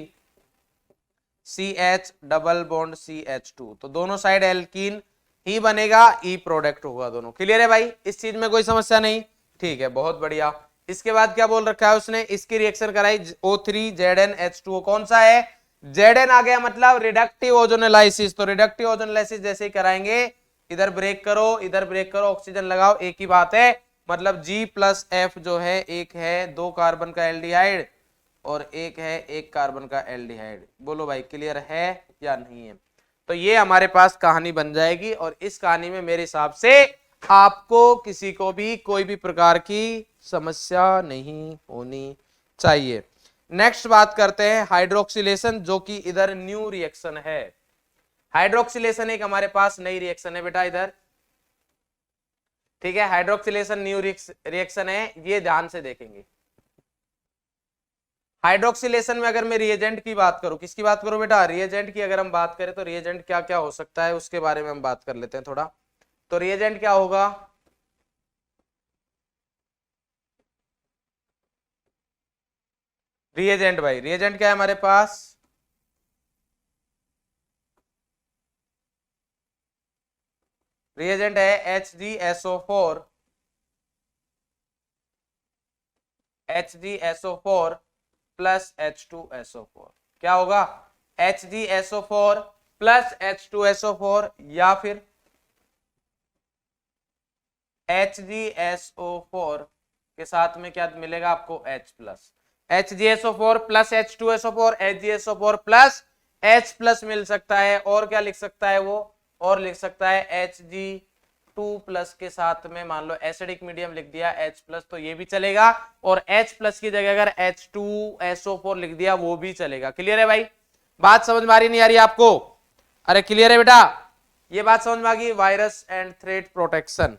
CH double bond CH2। तो दोनों साइड एल्कीन ही बनेगा, ई प्रोडक्ट होगा दोनों। क्लियर है भाई, इस चीज में कोई समस्या नहीं? ठीक है, बहुत बढ़िया। इसके बाद क्या बोल रखा है उसने, इसकी रिएक्शन कराई O3ZnH2O। कौन सा है? Zn आ गया, मतलब रिडक्टिव ओजोनोलाइसिस। तो रिडक्टिव ओजोनोलाइसिस जैसे ही कराएंगे, इधर ब्रेक करो, इधर ब्रेक करो, ऑक्सीजन लगाओ, एक ही बात है। मतलब G+F जो है, एक है 2 कार्बन का एल्डिहाइड और एक है 1 कार्बन का एल्डिहाइड। बोलो भाई क्लियर है या नहीं है? तो ये हमारे पास कहानी बन जाएगी, और इस कहानी में मेरे हिसाब से आपको किसी को भी कोई भी प्रकार की समस्या नहीं होनी चाहिए। नेक्स्ट बात करते हैं हाइड्रोक्सिलेशन, जो कि इधर न्यू रिएक्शन है। हाइड्रोक्सिलेशन एक हमारे पास नई रिएक्शन है बेटा इधर, ठीक है। हाइड्रोक्सिलेशन न्यू रिएक्शन है, ये ध्यान से देखेंगे। हाइड्रोक्सिलेशन में अगर मैं रिएजेंट की बात करूं, किसकी बात करूं बेटा? रिएजेंट की अगर हम बात करें तो रिएजेंट क्या क्या हो सकता है उसके बारे में हम बात कर लेते हैं थोड़ा। तो रिएजेंट क्या होगा? रिएजेंट भाई, रिएजेंट क्या है हमारे पास? रिएजेंट है HgSO4 प्लस H2SO4। क्या होगा? HgSO4 प्लस H2SO4, या फिर HgSO4 के साथ में क्या मिलेगा आपको? H plus. HgSO4 plus H2SO4, HgSO4 plus H plus मिल सकता है, और क्या लिख सकता है वो? और लिख सकता है Hg2 प्लस के साथ में मान लो एसिडिक मीडियम लिख दिया H प्लस, तो ये भी चलेगा। और H प्लस की जगह अगर H2SO4 लिख दिया वो भी चलेगा। क्लियर है भाई? बात समझ में आ रही नहीं आ रही आपको? अरे क्लियर है बेटा, ये बात समझ में आ गई। वायरस एंड थ्रेट प्रोटेक्शन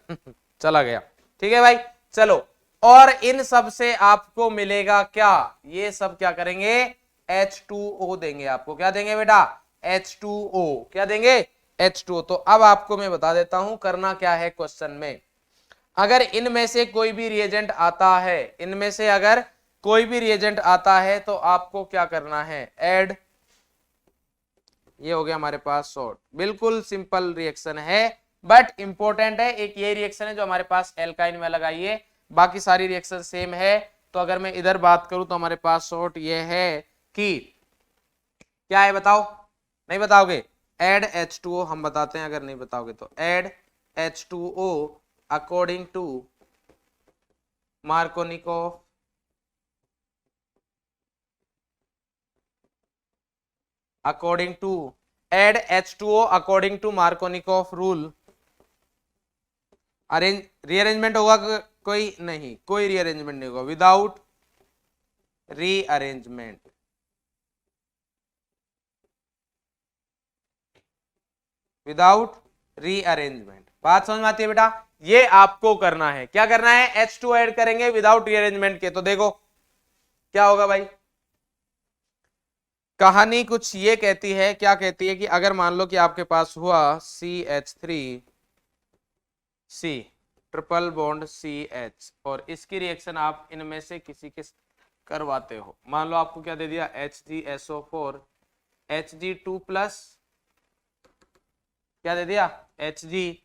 चला गया, ठीक है भाई। चलो, और इन सब से आपको मिलेगा क्या? ये सब क्या करेंगे? H2O देंगे आपको। क्या देंगे बेटा? H2O। क्या देंगे? H2O। तो अब आपको मैं बता देता हूं करना क्या है क्वेश्चन में। अगर इनमें से कोई भी रिएजेंट आता है, इनमें से अगर कोई भी रिएजेंट आता है तो आपको क्या करना है? ऐड। ये हो गया हमारे पास शॉर्ट, बिल्कुल सिंपल रिएक्शन है, बट इंपॉर्टेंट है। एक ये रिएक्शन है जो हमारे पास एल्काइन में लगाई है, बाकी सारी रिएक्शन सेम है। तो अगर मैं इधर बात करूं तो हमारे पास शॉर्ट ये है कि क्या है, बताओ? नहीं बताओगे? एड H2O हम बताते हैं, अगर नहीं बताओगे तो add H2O according to Markovnikov according to add H2O according to Markovnikov rule। Rearrangement होगा कोई? नहीं, कोई रीअरेंजमेंट नहीं होगा। Without rearrangement, without rearrangement. बात समझ में आती है बेटा? ये आपको करना है। क्या करना है? H2 ऐड करेंगे विदाउट रीअरेंजमेंट के। तो देखो क्या होगा भाई। कहानी कुछ ये कहती है, क्या कहती है कि अगर मान लो कि आपके पास हुआ CH3C ट्रिपल बॉन्ड CH, और इसकी रिएक्शन आप इनमें से किसी के करवाते हो। मान लो आपको क्या दे दिया? HgSO4 Hg2 प्लस क्या दे दिया? Hg2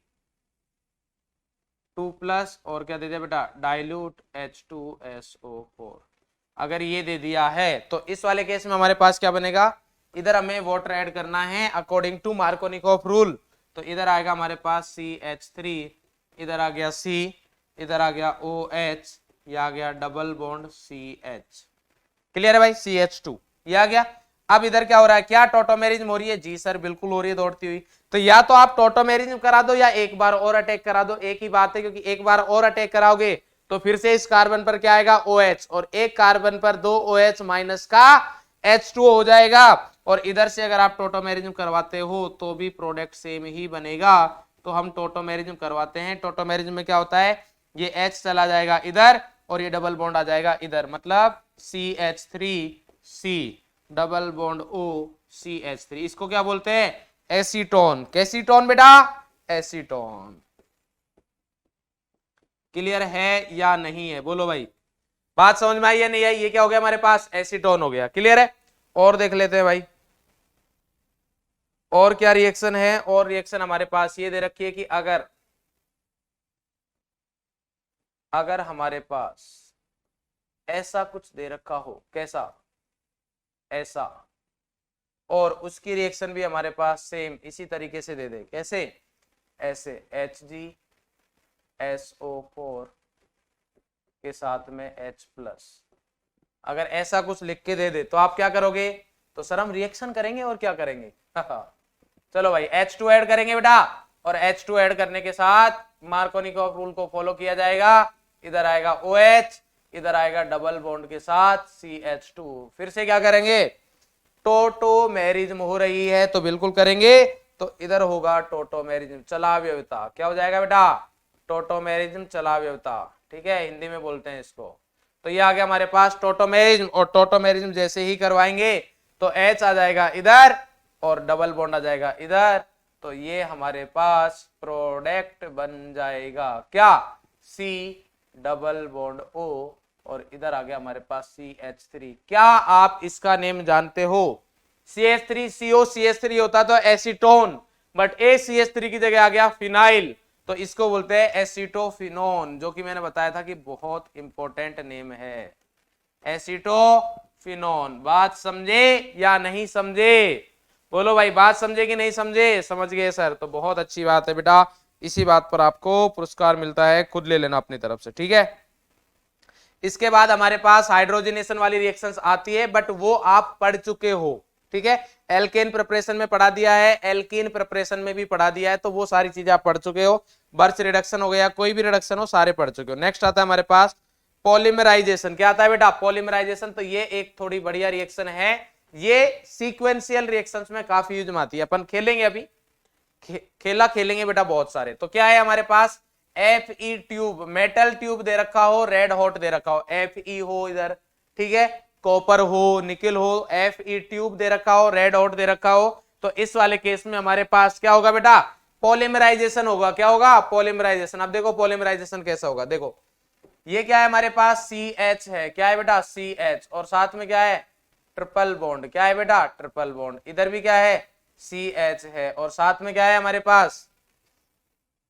प्लस, और क्या दे दिया बेटा? Dilute H2SO4। अगर ये दे दिया है तो इस वाले केस में हमारे पास क्या बनेगा? इधर हमें वाटर ऐड करना है अकॉर्डिंग टू मार्कोनिकोव रूल। तो इधर आएगा हमारे पास CH3, इधर आ गया C, इधर आ गया OH, ये आ गया डबल बॉन्ड CH। क्लियर है भाई? CH2 ये आ गया। अब इधर क्या हो रहा है? क्या टोटोमेरिज्म हो रही है? जी सर बिल्कुल हो रही है, दौड़ती हुई। तो या तो आप टोटोमेरिज्म करा दो या एक बार और अटैक करा दो, एक ही बात है, क्योंकि एक बार और अटैक कराओगे तो फिर से इस कार्बन पर क्या आएगा? OH, और एक कार्बन पर 2 OH माइनस का H2O हो जाएगा। और इधर से अगर आप टोटोमेरिज्म करवाते हो तो भी प्रोडक्ट सेम ही बनेगा। तो हम टोटोमेरिज्म करवाते हैं। टोटोमेरिज्म में क्या होता है? ये H चला जाएगा इधर और ये डबल बॉन्ड आ जाएगा इधर, मतलब CH3C double bond O CH3। इसको क्या बोलते हैं? एसीटोन। कैसीटोन बेटा? एसीटोन। क्लियर है या नहीं है? बोलो भाई। बात समझ में आई या नहीं आई? ये क्या हो गया हमारे पास? एसीटोन हो गया। क्लियर है? और देख लेते हैं भाई और क्या रिएक्शन है। और रिएक्शन हमारे पास ये दे रखी है कि अगर हमारे पास ऐसा कुछ दे रखा हो, कैसा? ऐसा, और उसकी रिएक्शन भी हमारे पास सेम इसी तरीके से दे दे। कैसे? ऐसे HgSO4 के साथ में H+। अगर ऐसा कुछ लिख के दे दे तो आप क्या करोगे? तो सर हम रिएक्शन करेंगे और क्या करेंगे। चलो भाई H2 ऐड करेंगे बेटा, और H2 ऐड करने के साथ मार्कोनिकॉफ रूल को फॉलो किया जाएगा। इधर आएगा OH, इधर आएगा डबल बॉन्ड के साथ CH2। फिर से क्या करेंगे? टोटोमेरिज्म हो रही है तो बिल्कुल करेंगे, तो इधर होगा टोटोमेरिज्म, चलाव्ययता। क्या हो जाएगा बेटा? टोटोमेरिज्म, चलाव्ययता। ठीक है, हिंदी में बोलते हैं इसको। तो ये आ गया हमारे पास टोटोमेरिज्म, और टोटोमेरिज्म जैसे ही करवाएंगे तो H आ जाएगा इधर और डबल बॉन्ड आ जाएगा इधर, तो ये हमारे पास प्रोडक्ट बन जाएगा क्या? C डबल बॉन्ड O, और इधर आ गया हमारे पास CH3। क्या आप इसका नेम जानते हो? CH3CO CH3 होता तो एसीटोन, बट CH3 की जगह आ गया फिनाइल, तो इसको बोलते हैं एसीटोफिनोन, जो कि मैंने बताया था कि बहुत इंपॉर्टेंट नेम है, एसीटोफिनोन। बात समझे या नहीं समझे? बोलो भाई, बात समझे कि नहीं समझे? समझ गए सर, तो बहुत अच्छी बात है बेटा। इसी बात पर आपको पुरस्कार मिलता है, खुद ले लेना अपनी तरफ से। ठीक है, इसके बाद हमारे पास हाइड्रोजनेशन वाली रिएक्शंस आती है, बट वो आप पढ़ चुके हो। ठीक है, एल्केन प्रिपरेशन में पढ़ा दिया है, एल्कीन प्रिपरेशन में भी पढ़ा दिया है, तो वो सारी चीजें आप पढ़ चुके हो। बर्च रिडक्शन हो गया, कोई भी रिडक्शन हो, सारे पढ़ चुके हो। नेक्स्ट आता है हमारे पास पॉलीमराइजेशन। क्या आता है बेटा? पॉलीमराइजेशन। तो ये एक थोड़ी बढ़िया रिएक्शन है, ये सीक्वेंशियल रिएक्शंस में काफी यूज में आती है। अपन खेलेंगे अभी, खेलेंगे बेटा बहुत सारे। तो क्या है हमारे पास? Fe ट्यूब, मेटल ट्यूब दे रखा हो, रेड हॉट दे रखा हो, Fe हो इधर, ठीक है, कॉपर हो, निकल हो, Fe ट्यूब दे रखा हो, रेड हॉट दे रखा हो, तो इस वाले केस में हमारे पास क्या होगा बेटा? पॉलीमराइजेशन होगा। क्या होगा? पॉलीमराइजेशन। अब देखो पॉलीमराइजेशन कैसा होगा, देखो ये क्या है हमारे पास? CH है। क्या है बेटा? CH, और साथ में क्या है? Triple bond. क्या है बेटा? Triple bond. इधर भी क्या है? CH है, और साथ में क्या है हमारे पास?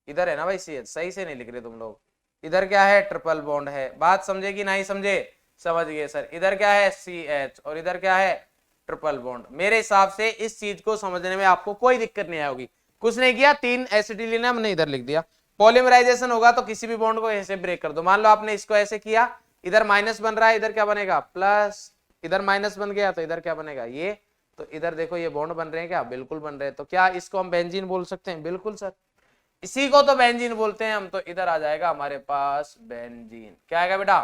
इधर है ना भाई CH, सही से नहीं लिख रहे तुम लोग। इधर क्या है? ट्रिपल बॉन्ड है। बात समझे कि नहीं समझे? समझ गए सर। इधर क्या है? CH, और इधर क्या है? Triple bond. मेरे हिसाब से इस चीज को समझने में आपको कोई दिक्कत नहीं आएगी। कुछ नहीं किया, 3 एसिटिलीन हमने इधर लिख दिया। पॉलीमराइजेशन होगा तो किसी भी बॉन्ड को ऐसे ब्रेक कर दो। मान लो आपने इसको ऐसे किया, इधर माइनस बन रहा है, इधर क्या बनेगा? प्लस। इधर माइनस बन गया तो इधर क्या बनेगा? ये। तो इधर देखो ये बॉन्ड बन रहे हैं क्या? बिल्कुल बन रहे हैं। तो क्या इसको हम बेंजीन बोल सकते हैं? बिल्कुल सर, इसी को तो बेंजीन बोलते हैं हम। तो इधर आ जाएगा हमारे पास बेंजीन। क्या आएगा बेटा?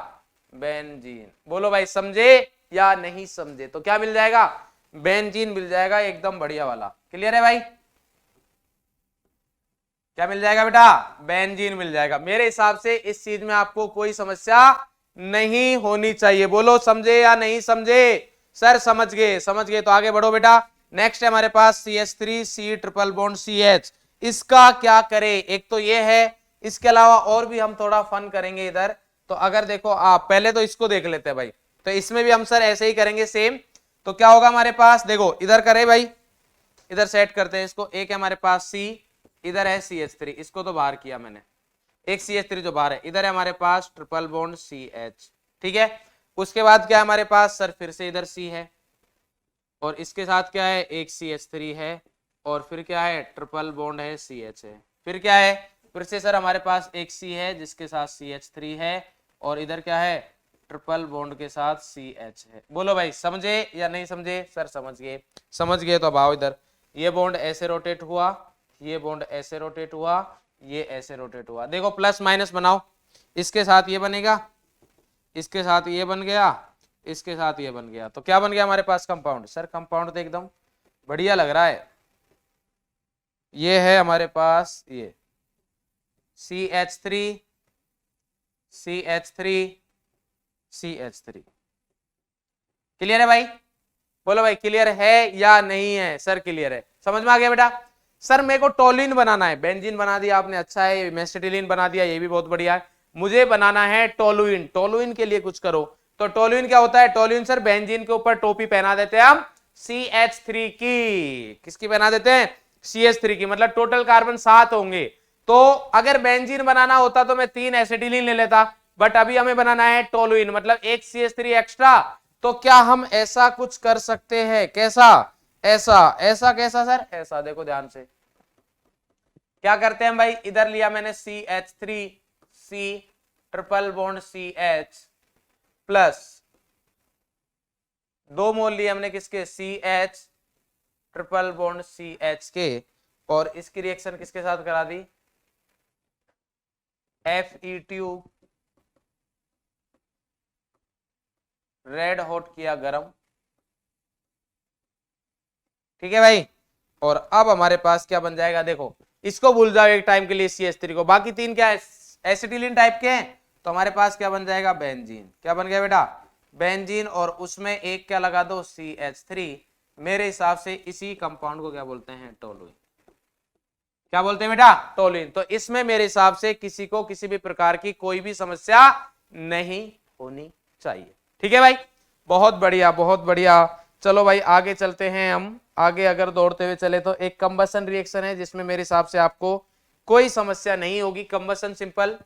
बेंजीन। बोलो भाई, समझे या नहीं समझे? तो क्या मिल जाएगा? बेंजीन मिल जाएगा, एकदम बढ़िया वाला। क्लियर है भाई? क्या मिल जाएगा बेटा? बेंजीन मिल जाएगा। मेरे हिसाब से इस चीज में आपको कोई समस्या नहीं होनी चाहिए। बोलो समझे या नहीं समझे? सर समझ गए, समझ गए। तो आगे बढ़ो बेटा। नेक्स्ट है हमारे पास CH3 C triple bond CH। इसका क्या करें? एक तो ये है, इसके अलावा और भी हम थोड़ा फन करेंगे इधर। तो अगर देखो आप पहले तो इसको देख लेते हैं भाई, तो इसमें भी हम सर ऐसे ही करेंगे सेम। तो क्या होगा हमारे पास? देखो इधर करें भाई, इधर सेट करते हैं इसको। एक है हमारे पास C, इधर है CH3, इसको तो बाहर किया मैंने, एक CH3 जो बाहर है। इधर है हमारे पास ट्रिपल बॉन्ड CH, ठीक है। उसके बाद क्या है हमारे पास? सर फिर से इधर C है, और इसके साथ क्या है? एक CH3 है, और फिर क्या है? ट्रिपल बॉन्ड है, CH है। फिर क्या है? फिर से सर हमारे पास एक C है जिसके साथ CH3 है, और इधर क्या है? ट्रिपल बॉन्ड के साथ CH है। बोलो भाई समझे या नहीं समझे? सर समझ गए। समझ गए तो अब आओ इधर। ये बॉन्ड ऐसे रोटेट हुआ, ये बॉन्ड ऐसे रोटेट हुआ, ये ऐसे रोटेट हुआ। देखो प्लस माइनस बनाओ, इसके साथ ये बनेगा, इसके साथ ये बन गया, इसके साथ ये बन गया। तो क्या बन गया हमारे पास? कंपाउंड। सर कंपाउंड तो एकदम बढ़िया लग रहा है। ये है हमारे पास ये CH3 CH3 CH3। क्लियर है भाई? बोलो भाई क्लियर है या नहीं है? सर क्लियर है। समझ में आ गया बेटा? सर मेरे को टोलिन बनाना है। बेंजीन बना दिया आपने, अच्छा है। मेसिटिलीन बना दिया, ये भी बहुत बढ़िया है। मुझे बनाना है टोलुइन। टोलुइन के लिए कुछ करो। तो टोलुइन क्या होता है? टोलुइन सर बेंजीन के ऊपर टोपी पहना देते हैं हम CH3 की। किसकी पहना देते हैं? CH3 की। मतलब टोटल कार्बन 7 होंगे। तो अगर बेंजीन बनाना होता तो मैं 3 एसिटिलीन ले लेता, बट अभी हमें बनाना है टोलुइन, मतलब एक CH3 एक्स्ट्रा। तो क्या हम ऐसा कुछ कर सकते हैं? कैसा? ऐसा। ऐसा कैसा सर? ऐसा। देखो ध्यान से क्या करते हैं भाई, इधर लिया मैंने CH3, C triple bond CH plus 2 मोल लिए हमने किसके? CH ट्रिपल बॉन्ड CH के, और इसकी रिएक्शन किसके साथ करा दी? Fe ट्यूब रेड हॉट किया गरम। ठीक है भाई। और अब हमारे पास क्या बन जाएगा? देखो इसको भूल जाओ एक टाइम के लिए CH3 को, बाकी 3 क्या है? एसिटिलीन टाइप के हैं। तो हमारे पास क्या बन जाएगा? बेंजीन। क्या बन गया बेटा? बेंजीन। और उसमें एक क्या लगा दो? CH3। मेरे हिसाब से इसी कंपाउंड को क्या बोलते हैं? टोलुइन। क्या बोलते हैं बेटा? टोलुइन। तो इसमें मेरे हिसाब से किसी को किसी भी प्रकार की कोई भी समस्या नहीं होनी चाहिए। ठीक है भाई, बहुत बढ़िया बहुत बढ़िया। चलो भाई आगे चलते हैं हम। आगे अगर दौड़ते हुए चले तो एक कंबसन रिएक्शन है जिसमें मेरे हिसाब से आपको कोई समस्या नहीं होगी। Combustion simple.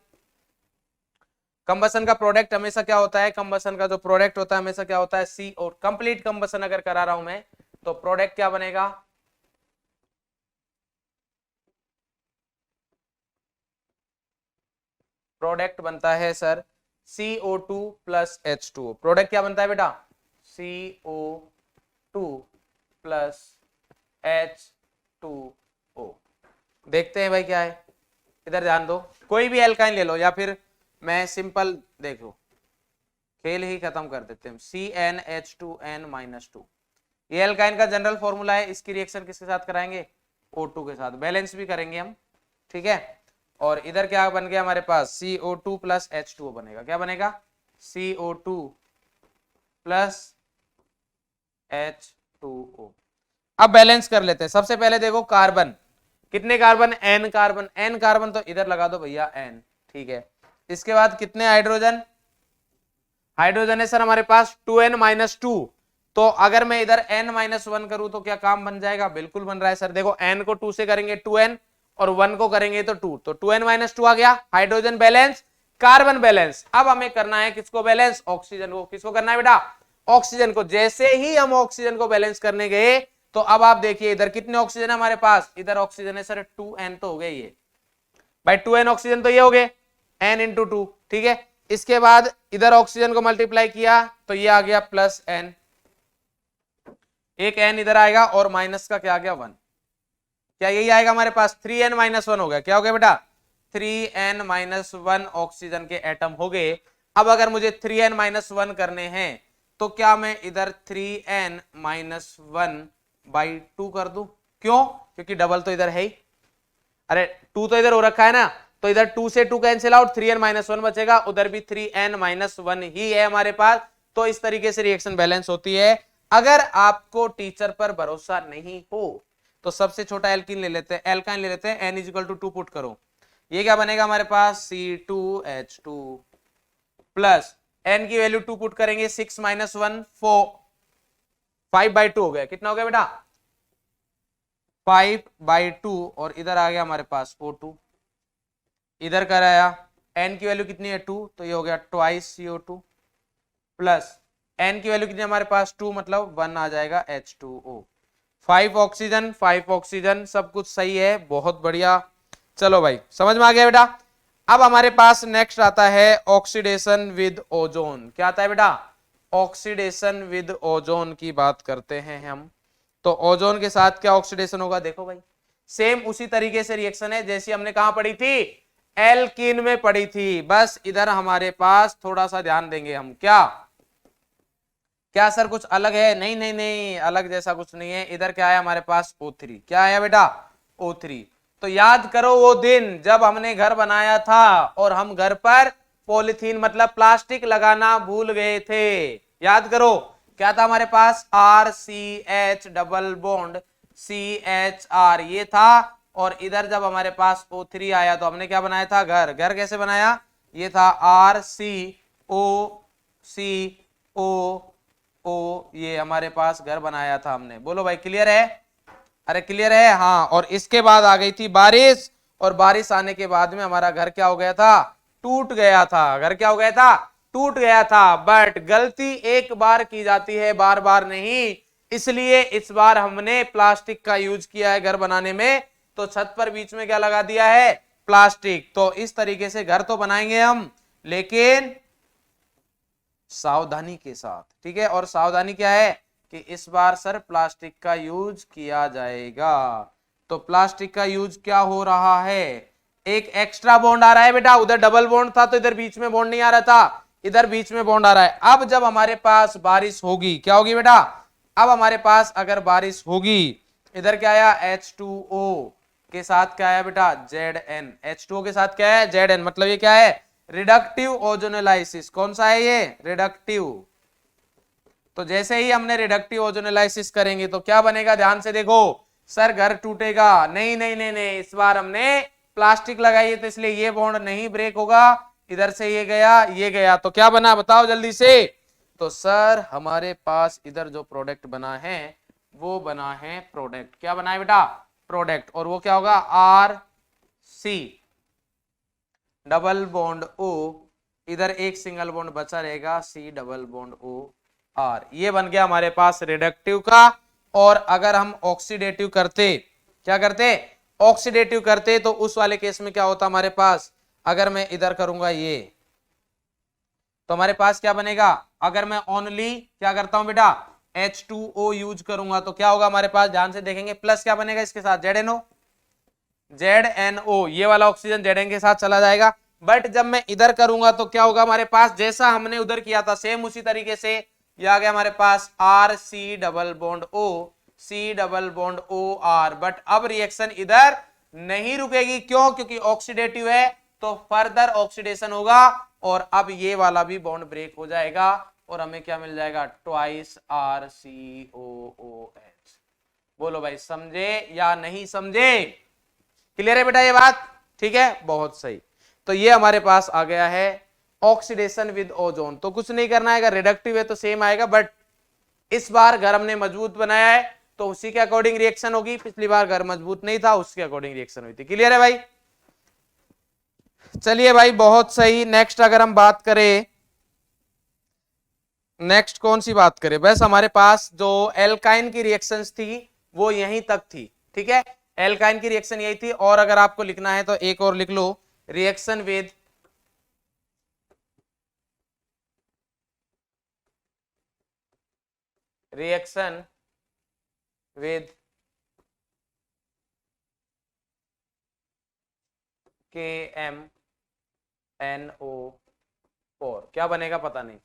कंबसन का प्रोडक्ट हमेशा क्या होता है? कंबसन का जो प्रोडक्ट होता है हमेशा क्या होता है? CO। कंप्लीट कंबसन अगर करा रहा हूं मैं तो प्रोडक्ट क्या बनेगा? प्रोडक्ट बनता है sir CO2 plus H2O। Product क्या बनता है बेटा? CO2 plus H2O। देखते हैं भाई क्या है, इधर ध्यान दो। कोई भी एल्काइन ले लो, या फिर मैं सिंपल देखो खेल ही खत्म कर देते हैं। CnH2n-2 ये एल्काइन का जनरल फॉर्मूला है। इसकी रिएक्शन किसके साथ कराएंगे? O2 के साथ। बैलेंस भी करेंगे हम। ठीक है। और इधर क्या बन गया हमारे पास? CO2 प्लस H2O बनेगा। क्या बनेगा? CO2 plus H2O। अब बैलेंस कर लेते हैं। सबसे पहले देखो कार्बन, कितने carbon? N carbon. N carbon तो इधर लगा दो भैया N। ठीक है। इसके बाद कितने हाइड्रोजन? हाइड्रोजन है सर हमारे पास 2n-2। तो अगर मैं इधर n-1 करूं तो क्या काम बन जाएगा? बिल्कुल बन रहा है सर। देखो n को 2 से करेंगे 2n और 1 को करेंगे तो 2, तो 2n-2 आ गया। Hydrogen balance, carbon balance. अब हमें करना है किसको बैलेंस? ऑक्सीजन को। किसको करना है बेटा? ऑक्सीजन को। जैसे ही हम ऑक्सीजन को बैलेंस करने गए तो अब आप देखिए इधर कितने ऑक्सीजन है हमारे पास? इधर ऑक्सीजन है सर 2n, तो हो गए ये भाई 2n ऑक्सीजन, तो ये हो गए n इंटू 2। ठीक है। इसके बाद इधर ऑक्सीजन को मल्टीप्लाई किया तो ये आ गया प्लस n, एक n इधर आएगा और माइनस का क्या आ गया? 1। क्या यही आएगा हमारे पास? 3n-1 हो गया। क्या हो गया बेटा? 3n-1 ऑक्सीजन के एटम हो गए। अब अगर मुझे 3n-1 करने हैं तो क्या मैं इधर 3n-1/2 कर दूं? क्यों? क्योंकि डबल तो इधर है ही। अरे 2 तो इधर हो रखा है ना, तो इधर 2 से 2 कैंसिल आउट, 3n-1 बचेगा। उधर भी 3n-1 ही है हमारे पास। तो इस तरीके से रिएक्शन बैलेंस होती है। अगर आपको टीचर पर भरोसा नहीं हो तो सबसे छोटा एल्कीन ले लेते हैं, एल्काइन ले लेते हैं। n = 2 पुट करो। ये क्या बनेगा हमारे पास? C2H2 प्लस n की वैल्यू 2 पुट करेंगे, 6-1 4, 5/2 हो गया। कितना हो गया बेटा? 5/2। और इधर आ गया हमारे पास O2। इधर कर आया n की वैल्यू कितनी है? 2, तो ये हो गया ट्वाइस CO2 प्लस n की वैल्यू कितनी हमारे पास? 2, मतलब 1 आ जाएगा H2O। 5 ऑक्सीजन 5 ऑक्सीजन, सब कुछ सही है, बहुत बढ़िया। चलो भाई समझ में आ गया बेटा। अब हमारे पास नेक्स्ट आता है ऑक्सीडेशन विद ओजोन। क्या आता है बेटा? ऑक्सीडेशन विद ओजोन की बात करते हैं हम। तो ओजोन के साथ क्या ऑक्सीडेशन होगा? देखो भाई सेम उसी तरीके से रिएक्शन है जैसी हमने कहां पढ़ी थी? एल्कीन में पढ़ी थी। बस इधर हमारे पास थोड़ा सा ध्यान देंगे हम। क्या क्या सर कुछ अलग है? नहीं नहीं नहीं, अलग जैसा कुछ नहीं है। इधर क्या है हमारे पास? O3। क्या आया बेटा? O3। तो याद करो वो दिन जब हमने घर बनाया था और हम घर पर पॉलिथीन मतलब प्लास्टिक लगाना भूल गए थे। याद करो क्या था हमारे पास? RCH डबल बॉन्ड CHR ये था। और इधर जब हमारे पास O3 आया तो हमने क्या बनाया था? घर। घर कैसे बनाया? ये था RCOO, ये हमारे पास घर बनाया था हमने। बोलो भाई क्लियर है? अरे क्लियर है? हाँ। और इसके बाद आ गई थी बारिश, और बारिश आने के बाद में हमारा घर क्या हो गया था? टूट गया था। घर क्या हो गया था? टूट गया था। बट गलती एक बार की जाती है, बार बार नहीं, इसलिए इस बार हमने प्लास्टिक का यूज किया है घर बनाने में। तो छत पर बीच में क्या लगा दिया है? प्लास्टिक। तो इस तरीके से घर तो बनाएंगे हम, लेकिन सावधानी के साथ, ठीक है। और सावधानी क्या है कि इस बार सर प्लास्टिक का यूज किया जाएगा। तो प्लास्टिक का यूज क्या हो रहा है? एक एक्स्ट्रा बॉन्ड आ रहा है बेटा। उधर डबल बॉन्ड था तो इधर बीच में बॉन्ड नहीं आ रहा था, इधर बीच में बॉन्ड आ रहा है। अब जब हमारे पास बारिश होगी, क्या होगी बेटा? अब हमारे पास अगर बारिश होगी, इधर क्या आया? H2O के साथ क्या आया बेटा? Zn। H2O के साथ क्या है? Zn। मतलब ये क्या है? Reductive ozonolysis. कौन सा है ये? रिडक्टिव। तो जैसे ही हमने रिडक्टिव ओजोनोलाइसिस करेंगे तो क्या बनेगा? ध्यान से देखो। सर घर टूटेगा? नहीं नहीं नहीं नहीं, इस बार हमने प्लास्टिक लगाई है तो इसलिए ये बॉन्ड नहीं ब्रेक होगा। इधर से ये गया, ये गया, तो क्या बना बताओ जल्दी से। तो सर हमारे पास इधर जो प्रोडक्ट बना है वो बना है प्रोडक्ट। क्या बना है बेटा? प्रोडक्ट। और वो क्या होगा? RC डबल बॉन्ड O, इधर एक सिंगल बॉन्ड बचा रहेगा, C डबल बॉन्ड OR। ये बन गया हमारे पास रिडक्टिव का। और अगर हम ऑक्सीडेटिव करते, क्या करते? ऑक्सीडेटिव करते, तो उस वाले केस में क्या होता हमारे पास? अगर मैं इधर करूंगा ये, तो हमारे पास क्या बनेगा? अगर मैं ओनली क्या करता हूं बेटा? H2O यूज करूंगा तो क्या होगा हमारे पास? ध्यान से देखेंगे। प्लस क्या बनेगा इसके साथ? ZNO, ये वाला ऑक्सीजन Zn के साथ चला जाएगा। बट जब मैं इधर करूंगा तो क्या होगा हमारे पास? जैसा हमने उधर किया था सेम उसी तरीके से ये आ गया हमारे पास RC double bond O, C double bond OR। But अब रिएक्शन इधर नहीं रुकेगी। क्यों? क्योंकि ऑक्सीडेटिव है तो फर्दर ऑक्सीडेशन होगा, और अब ये वाला भी बॉन्ड ब्रेक हो जाएगा और हमें क्या मिल जाएगा? Twice RCOOH। बोलो भाई समझे या नहीं समझे? क्लियर है बेटा ये बात? ठीक है, बहुत सही। तो ये हमारे पास आ गया है ऑक्सीडेशन विद ओजोन। तो कुछ नहीं करना है, रिडक्टिव है तो सेम आएगा, बट इस बार घर हमने मजबूत बनाया है तो उसी के अकॉर्डिंग रिएक्शन होगी। पिछली बार घर मजबूत नहीं था, उसके अकॉर्डिंग रिएक्शन हुई थी। क्लियर है भाई? चलिए भाई बहुत सही। नेक्स्ट अगर हम बात करें, नेक्स्ट कौन सी बात करें? बस हमारे पास जो एल्काइन की रिएक्शंस थी वो यहीं तक थी। ठीक है, एल्काइन की रिएक्शन यही थी। और अगर आपको लिखना है तो एक और लिख लो, रिएक्शन विद KMNO4। क्या बनेगा पता नहीं,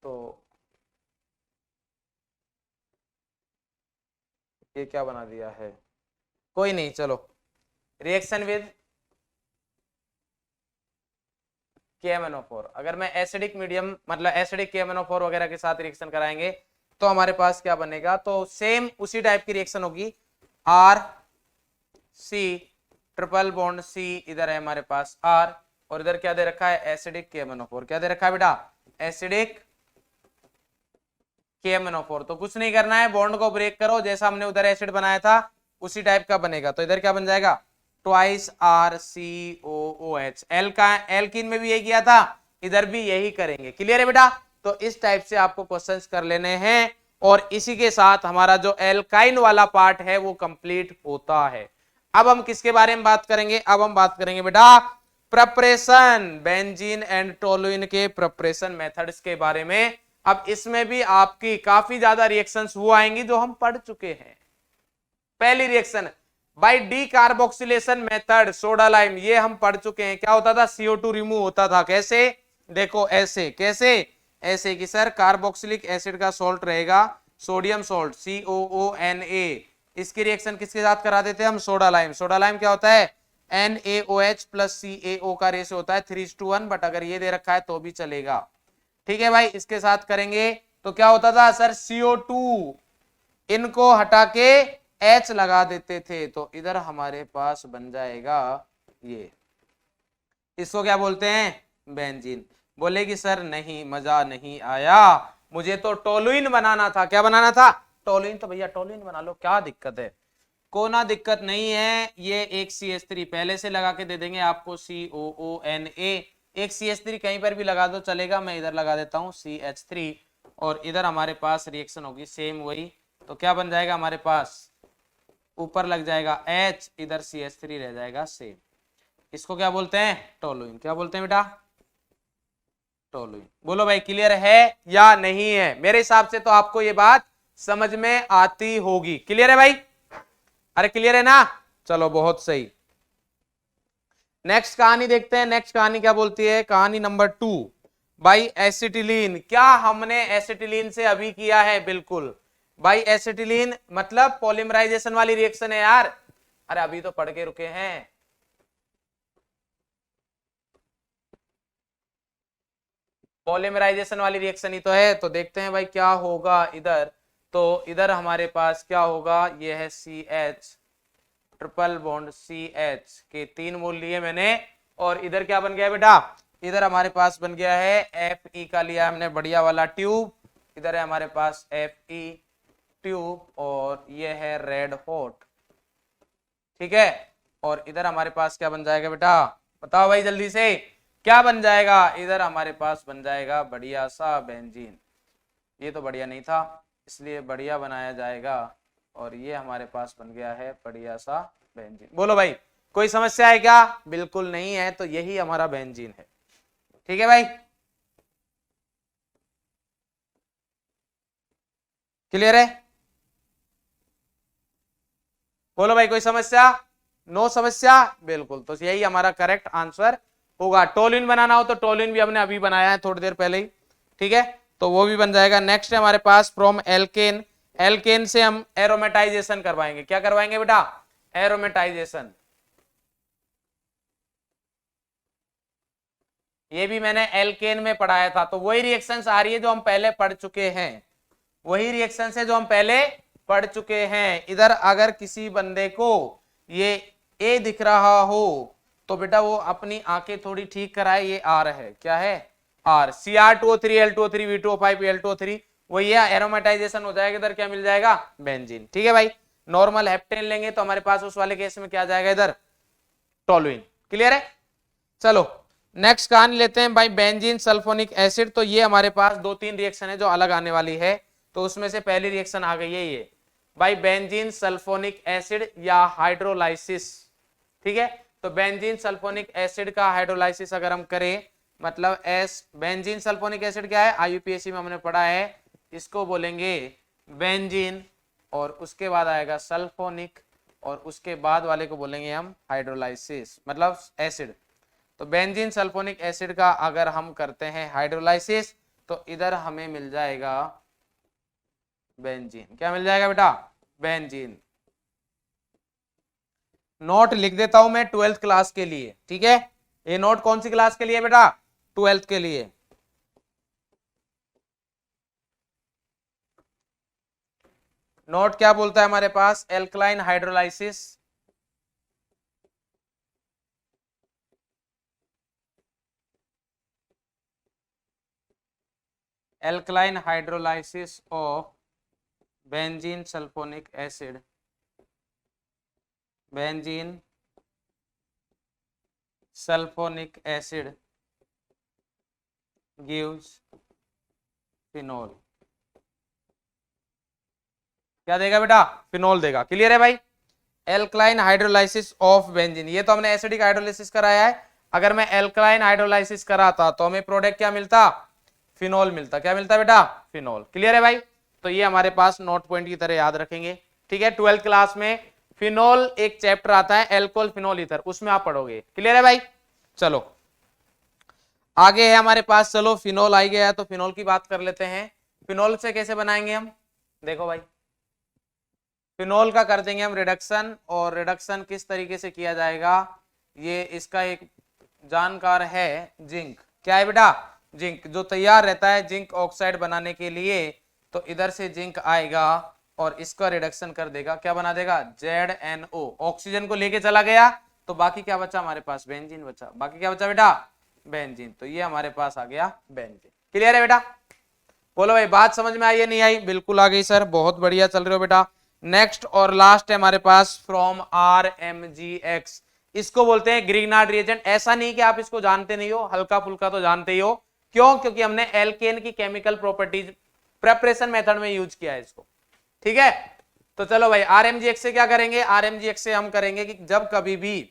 तो ये क्या बना दिया है, कोई नहीं, चलो। रिएक्शन विद KMNO4, अगर मैं एसिडिक मीडियम मतलब एसिडिक KMNO4 वगैरह के साथ रिएक्शन कराएंगे तो हमारे पास क्या बनेगा? तो सेम उसी टाइप की रिएक्शन होगी। RC ट्रिपल बॉन्ड C, इधर है हमारे पास R, और इधर क्या दे रखा है? Acidic KMNO4। क्या दे रखा है बेटा? Acidic KMNO4। तो कुछ नहीं करना है, बॉन्ड को ब्रेक करो, जैसा हमने उधर एसिड बनाया था उसी टाइप का बनेगा। तो इधर क्या बन जाएगा? Twice RCOOH। एल्कीन में भी यही किया था, इधर भी यही करेंगे। क्लियर है बेटा? तो इस टाइप से आपको क्वेश्चंस कर लेने हैं, और इसी के साथ हमारा जो एल्काइन वाला पार्ट है वो कंप्लीट होता है। अब हम किसके बारे में बात करेंगे? अब हम बात करेंगे बेटा प्रिपरेशन, बेंजीन एंड टोलुइन के प्रिपरेशन मेथड्स के बारे में। अब इसमें भी आपकी काफी ज्यादा रिएक्शंस वो आएंगी जो हम पढ़ चुके हैं। पहली reaction by decarboxylation method, soda lime, ये हम पढ़ चुके हैं। क्या होता था? CO2 रिमूव होता था। कैसे? देखो ऐसे। कैसे? ऐसे कि सर कार्बोक्सिलिक एसिड का सॉल्ट रहेगा, सोडियम सॉल्ट COONA, इसकी रिएक्शन किसके साथ करा देते हैं हम? Soda lime. सोडा लाइम क्या होता है? NaOH प्लस CaO का रेशियो होता है 3:1, बट अगर ये दे रखा है तो भी चलेगा। ठीक है भाई, इसके साथ करेंगे तो क्या होता था? सर CO2 इनको हटा के H लगा देते थे, तो इधर हमारे पास बन जाएगा ये। इसको क्या बोलते हैं बेंजीन। बोलेगी सर नहीं मजा नहीं आया, मुझे तो टोलुइन बनाना था। क्या बनाना था टोलुइन, तो भैया टोलुइन बना लो, क्या दिक्कत है। कोना दिक्कत नहीं है, ये एक CH3 पहले से लगा के दे देंगे आपको COONA, एक CH3 कहीं पर भी लगा दो चलेगा, मैं इधर लगा देता हूं CH3 और इधर हमारे पास रिएक्शन होगी सेम वही, तो क्या बन जाएगा हमारे पास ऊपर लग जाएगा H, इधर CH3 रह जाएगा सेम। इसको क्या बोलते हैं टोलुइन। क्या बोलते हैं बेटा टोलुइन। बोलो भाई क्लियर है या नहीं है। मेरे हिसाब से तो आपको ये बात समझ में आती होगी। क्लियर है भाई, अरे क्लियर है ना, चलो बहुत सही। नेक्स्ट कहानी देखते हैं। नेक्स्ट कहानी क्या बोलती है, कहानी नंबर 2 भाई एसिटिलीन। क्या हमने एसिटिलीन से अभी किया है, बिल्कुल भाई। एसिटिलीन मतलब पॉलीमराइजेशन वाली रिएक्शन है यार, अरे अभी तो पढ़ के रुके हैं। पॉलीमराइजेशन वाली रिएक्शन ही तो है, तो देखते हैं भाई क्या होगा इधर। तो इधर हमारे पास क्या होगा, ये है CH ट्रिपल बॉन्ड CH के 3 मोल लिए मैंने, और इधर क्या बन गया बेटा, इधर हमारे पास बन गया है Fe का लिया हमने बढ़िया वाला ट्यूब, इधर है हमारे पास Fe ट्यूब और ये है रेड हॉट, ठीक है। और इधर हमारे पास क्या बन जाएगा बेटा, बताओ भाई जल्दी से क्या बन जाएगा। इधर हमारे पास बन जाएगा बढ़िया सा बेंजीन। ये तो बढ़िया नहीं था इसलिए बढ़िया बनाया जाएगा, और ये हमारे पास बन गया है बढ़िया सा बेंजीन। बोलो भाई कोई समस्या है क्या, बिल्कुल नहीं है, तो यही हमारा बेंजीन है। ठीक है भाई, क्लियर है। बोलो भाई कोई समस्या, नो समस्या, बिल्कुल, तो यही हमारा करेक्ट आंसर होगा। टोलिन बनाना हो तो टोलिन भी हमने अभी बनाया है थोड़ी देर पहले ही, ठीक है, तो वो भी बन जाएगा। नेक्स्ट है हमारे पास फ्रॉम एल्केन। एल्केन से हम एरोमेटाइजेशन करवाएंगे। क्या करवाएंगे बेटा, एरोमेटाइजेशन। ये भी मैंने एल्केन में पढ़ाया था, तो वही रिएक्शंस आ रही है जो हम पहले पढ़ चुके हैं, वही रिएक्शंस है जो हम पहले पढ़ चुके हैं। इधर अगर किसी बंदे को ये ए दिख रहा हो तो बेटा वो अपनी आंखें थोड़ी ठीक कराए, ये आर है, क्या है are, Cr2O3 L2O3 V2O5 L2O3, वही है, एरोमेटाइजेशन हो जाएगा, इधर क्या मिल जाएगा बेंजीन। ठीक है भाई, नॉर्मल हेप्टेन लेंगे तो हमारे पास उस वाले केस में क्या जाएगा इधर टोलुइन। क्लियर है, चलो नेक्स्ट कहानी लेते हैं भाई, बेंजीन सल्फोनिक एसिड। तो ये हमारे पास 2-3 रिएक्शन है जो अलग आने वाली है, तो उसमें से पहली रिएक्शन आ गई है ये भाई बेंजीन सल्फोनिक एसिड या हाइड्रोलाइसिस। ठीक है, तो बेंजीन सल्फोनिक एसिड का हाइड्रोलाइसिस अगर हम करें, मतलब बेंजीन सल्फोनिक एसिड क्या है, IUPAC में हमने पढ़ा है, इसको बोलेंगे बेंजीन, और उसके बाद आएगा सल्फोनिक, और उसके बाद वाले को बोलेंगे हम हाइड्रोलाइसिस, मतलब एसिड। तो बेंजीन सल्फोनिक एसिड का अगर हम करते हैं हाइड्रोलाइसिस तो इधर हमें मिल जाएगा बेंजीन। क्या मिल जाएगा बेटा बेंजीन। नोट लिख देता हूं मैं 12th क्लास के लिए, ठीक है, ये नोट कौन सी क्लास के लिए बेटा 12th के लिए। नोट क्या बोलता है हमारे पास, alkaline hydrolysis, alkaline hydrolysis of benzene sulphonic acid, benzene sulphonic acid gives phenol. क्या देगा बेटा फिनोल देगा। क्लियर है भाई, एल्कलाइन हाइड्रोलाइसिस ऑफ बेंजीन, ये तो हमने एसिडिक हाइड्रोलाइसिस कराया है, अगर मैं एल्कलाइन हाइड्रोलाइसिस कराता तो हमें प्रोडक्ट क्या मिलता फिनोल मिलता। क्या मिलता बेटा फिनोल। क्लियर है भाई, तो ये हमारे पास नोट पॉइंट की तरह याद रखेंगे। ठीक है, 12th क्लास में फिनोल एक चैप्टर आता है एल्कोहल फिनोल ईथर, उसमें आप पढ़ोगे। क्लियर है भाई, चलो आगे है हमारे पास, चलो फिनोल आ गया है तो फिनोल की बात कर लेते हैं। फिनोल से कैसे बनाएंगे हम, देखो भाई फिनोल का कर देंगे हम रिडक्शन, और रिडक्शन किस तरीके से किया जाएगा, ये इसका एक जानकार है जिंक। क्या है बेटा जिंक, जो तैयार रहता है जिंक ऑक्साइड बनाने के लिए, तो इधर से जिंक आएगा और इसका रिडक्शन कर देगा, क्या बना देगा ZNO, ऑक्सीजन को लेके चला गया तो बाकी क्या बचा हमारे पास, बेंजीन बचा। बाकी क्या बचा बेटा, बेंजीन। तो ये हमारे पास आ गया बेंजीन। क्लियर है बेटा? बोलो भाई बात समझ में आई है नहीं आई? बिल्कुल आ गई सर, बहुत बढ़िया चल रहे हो बेटा। नेक्स्ट और लास्ट है हमारे पास फ्रॉम RMGX। इसको बोलते हैं ग्रिग्नार्ड रिएजेंट। ऐसा नहीं कि आप इसको जानते नहीं हो, हल्का फुल्का तो जानते ही हो। क्यों? क्योंकि हमने एल्केन की केमिकल प्रॉपर्टीज प्रेपरेशन मेथड में यूज किया है इसको। ठीक है, तो चलो भाई RMGX से क्या करेंगे, RMGX से हम करेंगे कि जब कभी भी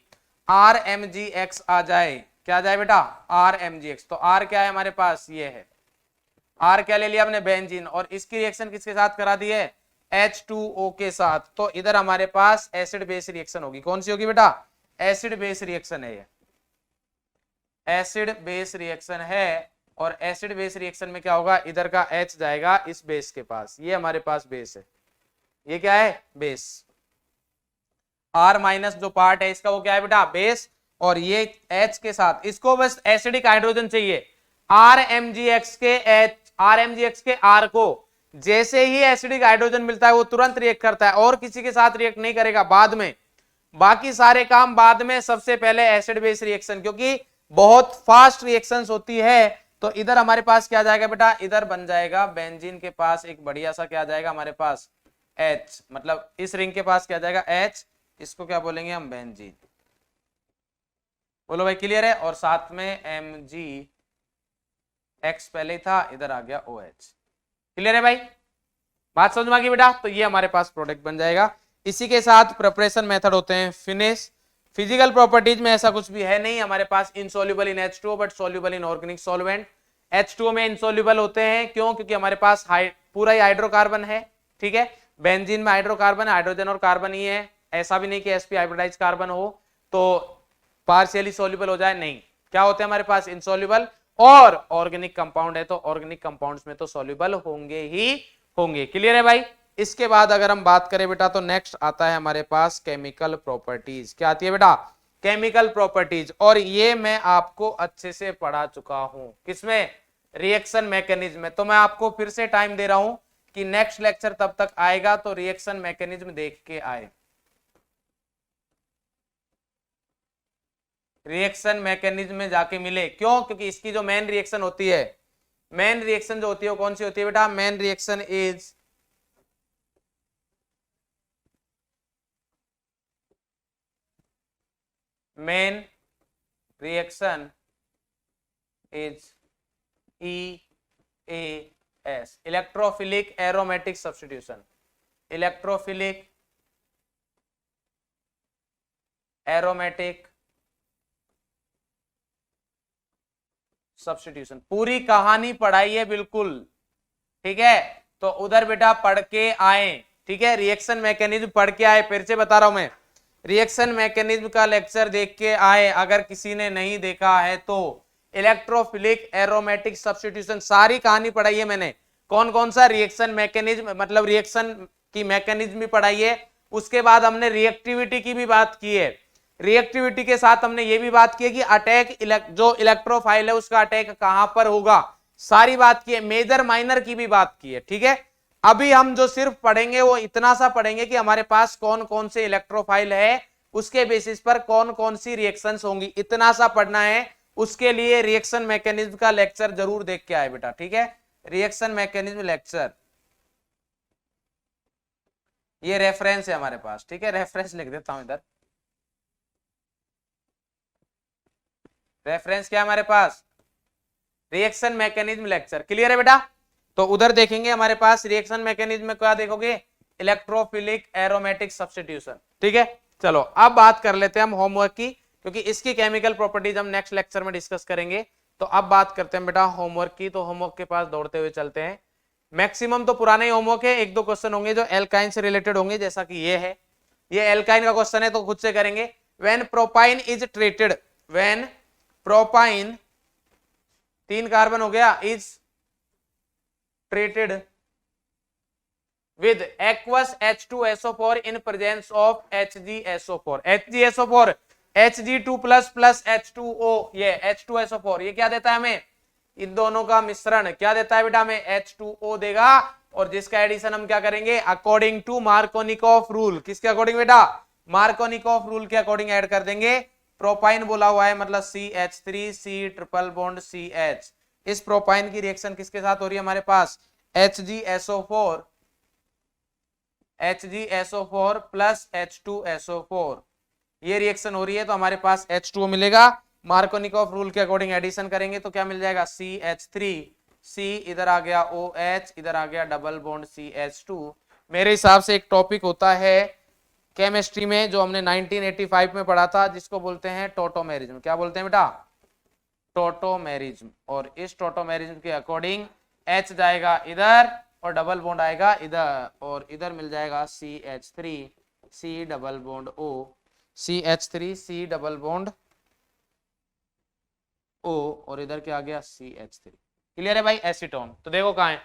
RMGX आ जाए, क्या आ जाए बेटा, RMGX, तो R क्या है हमारे पास, ये है R क्या ले लिया हमने, बेंजीन, और इसकी रिएक्शन किसके साथ करा दी है, H2O के साथ। तो इधर हमारे पास एसिड बेस रिएक्शन होगी। कौन सी होगी बेटा, एसिड बेस रिएक्शन है ये, एसिड बेस रिएक्शन है। और एसिड बेस रिएक्शन में क्या होगा, इधर का H जाएगा इस बेस के पास, ये हमारे पास बेस है, ये क्या है, बेस। R माइनस जो पार्ट है इसका वो क्या है बेटा, बेस, और ये H के साथ इसको बस एसिडिक हाइड्रोजन चाहिए। RMGX के R को जैसे ही एसिडिक हाइड्रोजन मिलता है वो तुरंत रिएक्ट करता है, और किसी के साथ रिएक्ट नहीं करेगा बाद में, बाकी सारे काम बाद में, सबसे पहले एसिड बेस रिएक्शन, क्योंकि बहुत फास्ट रिएक्शंस होती है। तो इधर हमारे पास क्या जाएगा बेटा, इधर बन जाएगा बेंजीन के पास एक बढ़िया सा क्या जाएगा हमारे पास, H, मतलब इस रिंग के पास क्या जाएगा, H, इसको क्या बोलेंगे हम, बेंजीन। बोलो भाई क्लियर है? और साथ में MgX पहले ही था, इधर आ गया OH। क्लियर है भाई? बात समझ में आ गई बेटा? तो ये हमारे पास प्रोडक्ट बन जाएगा। इसी के साथ प्रिपरेशन मेथड होते हैं फिनिश। फिजिकल प्रॉपर्टीज में ऐसा कुछ भी है नहीं हमारे पास, insoluble in H2O but soluble in organic solvent. H2O में इनसॉल्युबल होते हैं, क्यों? क्योंकि हमारे पास पूरा ही हाइड्रोकार्बन है। ठीक है, बेंजीन में हाइड्रोकार्बन, हाइड्रोजन और कार्बन ही है, ऐसा भी नहीं कि sp हाइब्रिडाइज्ड कार्बन हो तो पार्शियली सॉल्युबल हो जाए, नहीं। क्या होते हैं हमारे पास, इनसॉल्युबल। और ऑर्गेनिक कंपाउंड है तो ऑर्गेनिक कंपाउंड्स में तो सॉल्युबल होंगे ही होंगे। क्लियर है भाई? इसके बाद अगर हम बात करें बेटा, तो नेक्स्ट आता है हमारे पास केमिकल प्रॉपर्टीज। क्या आती है बेटा, केमिकल प्रॉपर्टीज। और ये मैं आपको अच्छे से पढ़ा चुका हूं, किसमें, रिएक्शन मैकेनिज्म में। तो मैं आपको फिर से टाइम दे रहा हूं कि नेक्स्ट लेक्चर तब तक आएगा तो रिएक्शन मैकेनिज्म देख के आए। रिएक्शन मैकेनिज्म में जाके मिले, क्यों? क्योंकि इसकी जो मेन रिएक्शन होती है, मेन रिएक्शन जो होती है वो कौन सी होती है बेटा, main reaction is main reaction is EAS, electrophilic aromatic substitution. Electrophilic aromatic substitution. पूरी कहानी पढ़ाई है बिल्कुल, ठीक है? तो उधर बेटा पढ़ के आए, ठीक है? रिएक्शन मैकेनिज्म पढ़ के आए, फिर से बता रहा हूं मैं, रिएक्शन मैकेनिज्म का लेक्चर देख के आए। अगर किसी ने नहीं देखा है तो इलेक्ट्रोफिलिक एरोमेटिक सब्स्टिट्यूशन सारी कहानी पढ़ाई है मैंने। कौन कौन सा रिएक्शन मैकेनिज्म, मतलब रिएक्शन की मैकेनिज्म भी पढ़ाई है। उसके बाद हमने रिएक्टिविटी की भी बात की है। रिएक्टिविटी के साथ हमने ये भी बात की है कि अटैक जो इलेक्ट्रोफाइल है उसका अटैक कहां पर होगा, सारी बात की है। मेजर माइनर की भी बात की है, ठीक है? अभी हम जो सिर्फ पढ़ेंगे वो इतना सा पढ़ेंगे कि हमारे पास कौन कौन से इलेक्ट्रोफाइल है, उसके बेसिस पर कौन कौन सी रिएक्शंस होंगी, इतना सा पढ़ना है। उसके लिए रिएक्शन मैकेनिज्म का लेक्चर जरूर देख के आए बेटा, ठीक है? रिएक्शन मैकेनिज्म लेक्चर, ये रेफरेंस है हमारे पास, ठीक है? रेफरेंस लिख देता हूं इधर। रेफरेंस क्या है हमारे पास, रिएक्शन मैकेनिज्म लेक्चर। क्लियर है बेटा? तो उधर देखेंगे हमारे पास रिएक्शन मैकेनिज्म में क्या देखोगे, इलेक्ट्रोफिलिक एरोमेटिक सब्स्टिट्यूशन, ठीक है? चलो अब बात कर लेते हैं हम होमवर्क की, क्योंकि इसकी केमिकल प्रॉपर्टीज हम नेक्स्ट लेक्चर में डिस्कस करेंगे। तो अब बात करते हैं बेटा होमवर्क की। तो होमवर्क के पास दौड़ते हुए चलते हैं। मैक्सिमम तो पुराने ही होमवर्क है, एक दो क्वेश्चन होंगे जो एल्काइन से रिलेटेड होंगे, जैसा कि ये है, ये एल्काइन का क्वेश्चन है तो खुद से करेंगे। When propyne is treated, when propyne, 3 carbon हो गया, is treated with aqueous H2SO4 in presence of HgSO4, HgSO4 Hg2 plus H2O, ये H2SO4 ये क्या देता है हमें, इन दोनों का मिश्रण क्या देता है बेटा हमें, H2O देगा। और जिसका एडिशन हम क्या करेंगे, अकॉर्डिंग टू मार्कोनिकॉफ रूल, किसके अकॉर्डिंग बेटा, मार्कोनिकॉफ रूल के अकॉर्डिंग ऐड कर देंगे। प्रोपाइन बोला हुआ है मतलब CH3 C triple bond CH। इस प्रोपाइन की रिएक्शन किसके साथ हो रही है हमारे पास, HgSO4 प्लस H2SO4, ये रिएक्शन हो रही है तो हमारे पास H2O मिलेगा। मार्कोनिकॉफ रूल के अकॉर्डिंग एडिशन करेंगे तो क्या मिल जाएगा, CH3 C, इधर आ गया OH, इधर आ गया डबल बॉन्ड CH2। मेरे हिसाब से एक टॉपिक होता है केमिस्ट्री में जो हमने 1985 में पढ़ा था, जिसको बोलते हैं टोटोमेरिज्म। क्या बोलते हैं बेटा, टोटोमेरिज्म। और इस टोटोमेरिज्म के अकॉर्डिंग H जाएगा इधर और डबल बॉन्ड आएगा इधर, और इधर मिल जाएगा CH3 C double bond O, CH3 C double bond O, और इधर क्या आ गया CH3। क्लियर है भाई। एसीटोन तो देखो कहाँ है,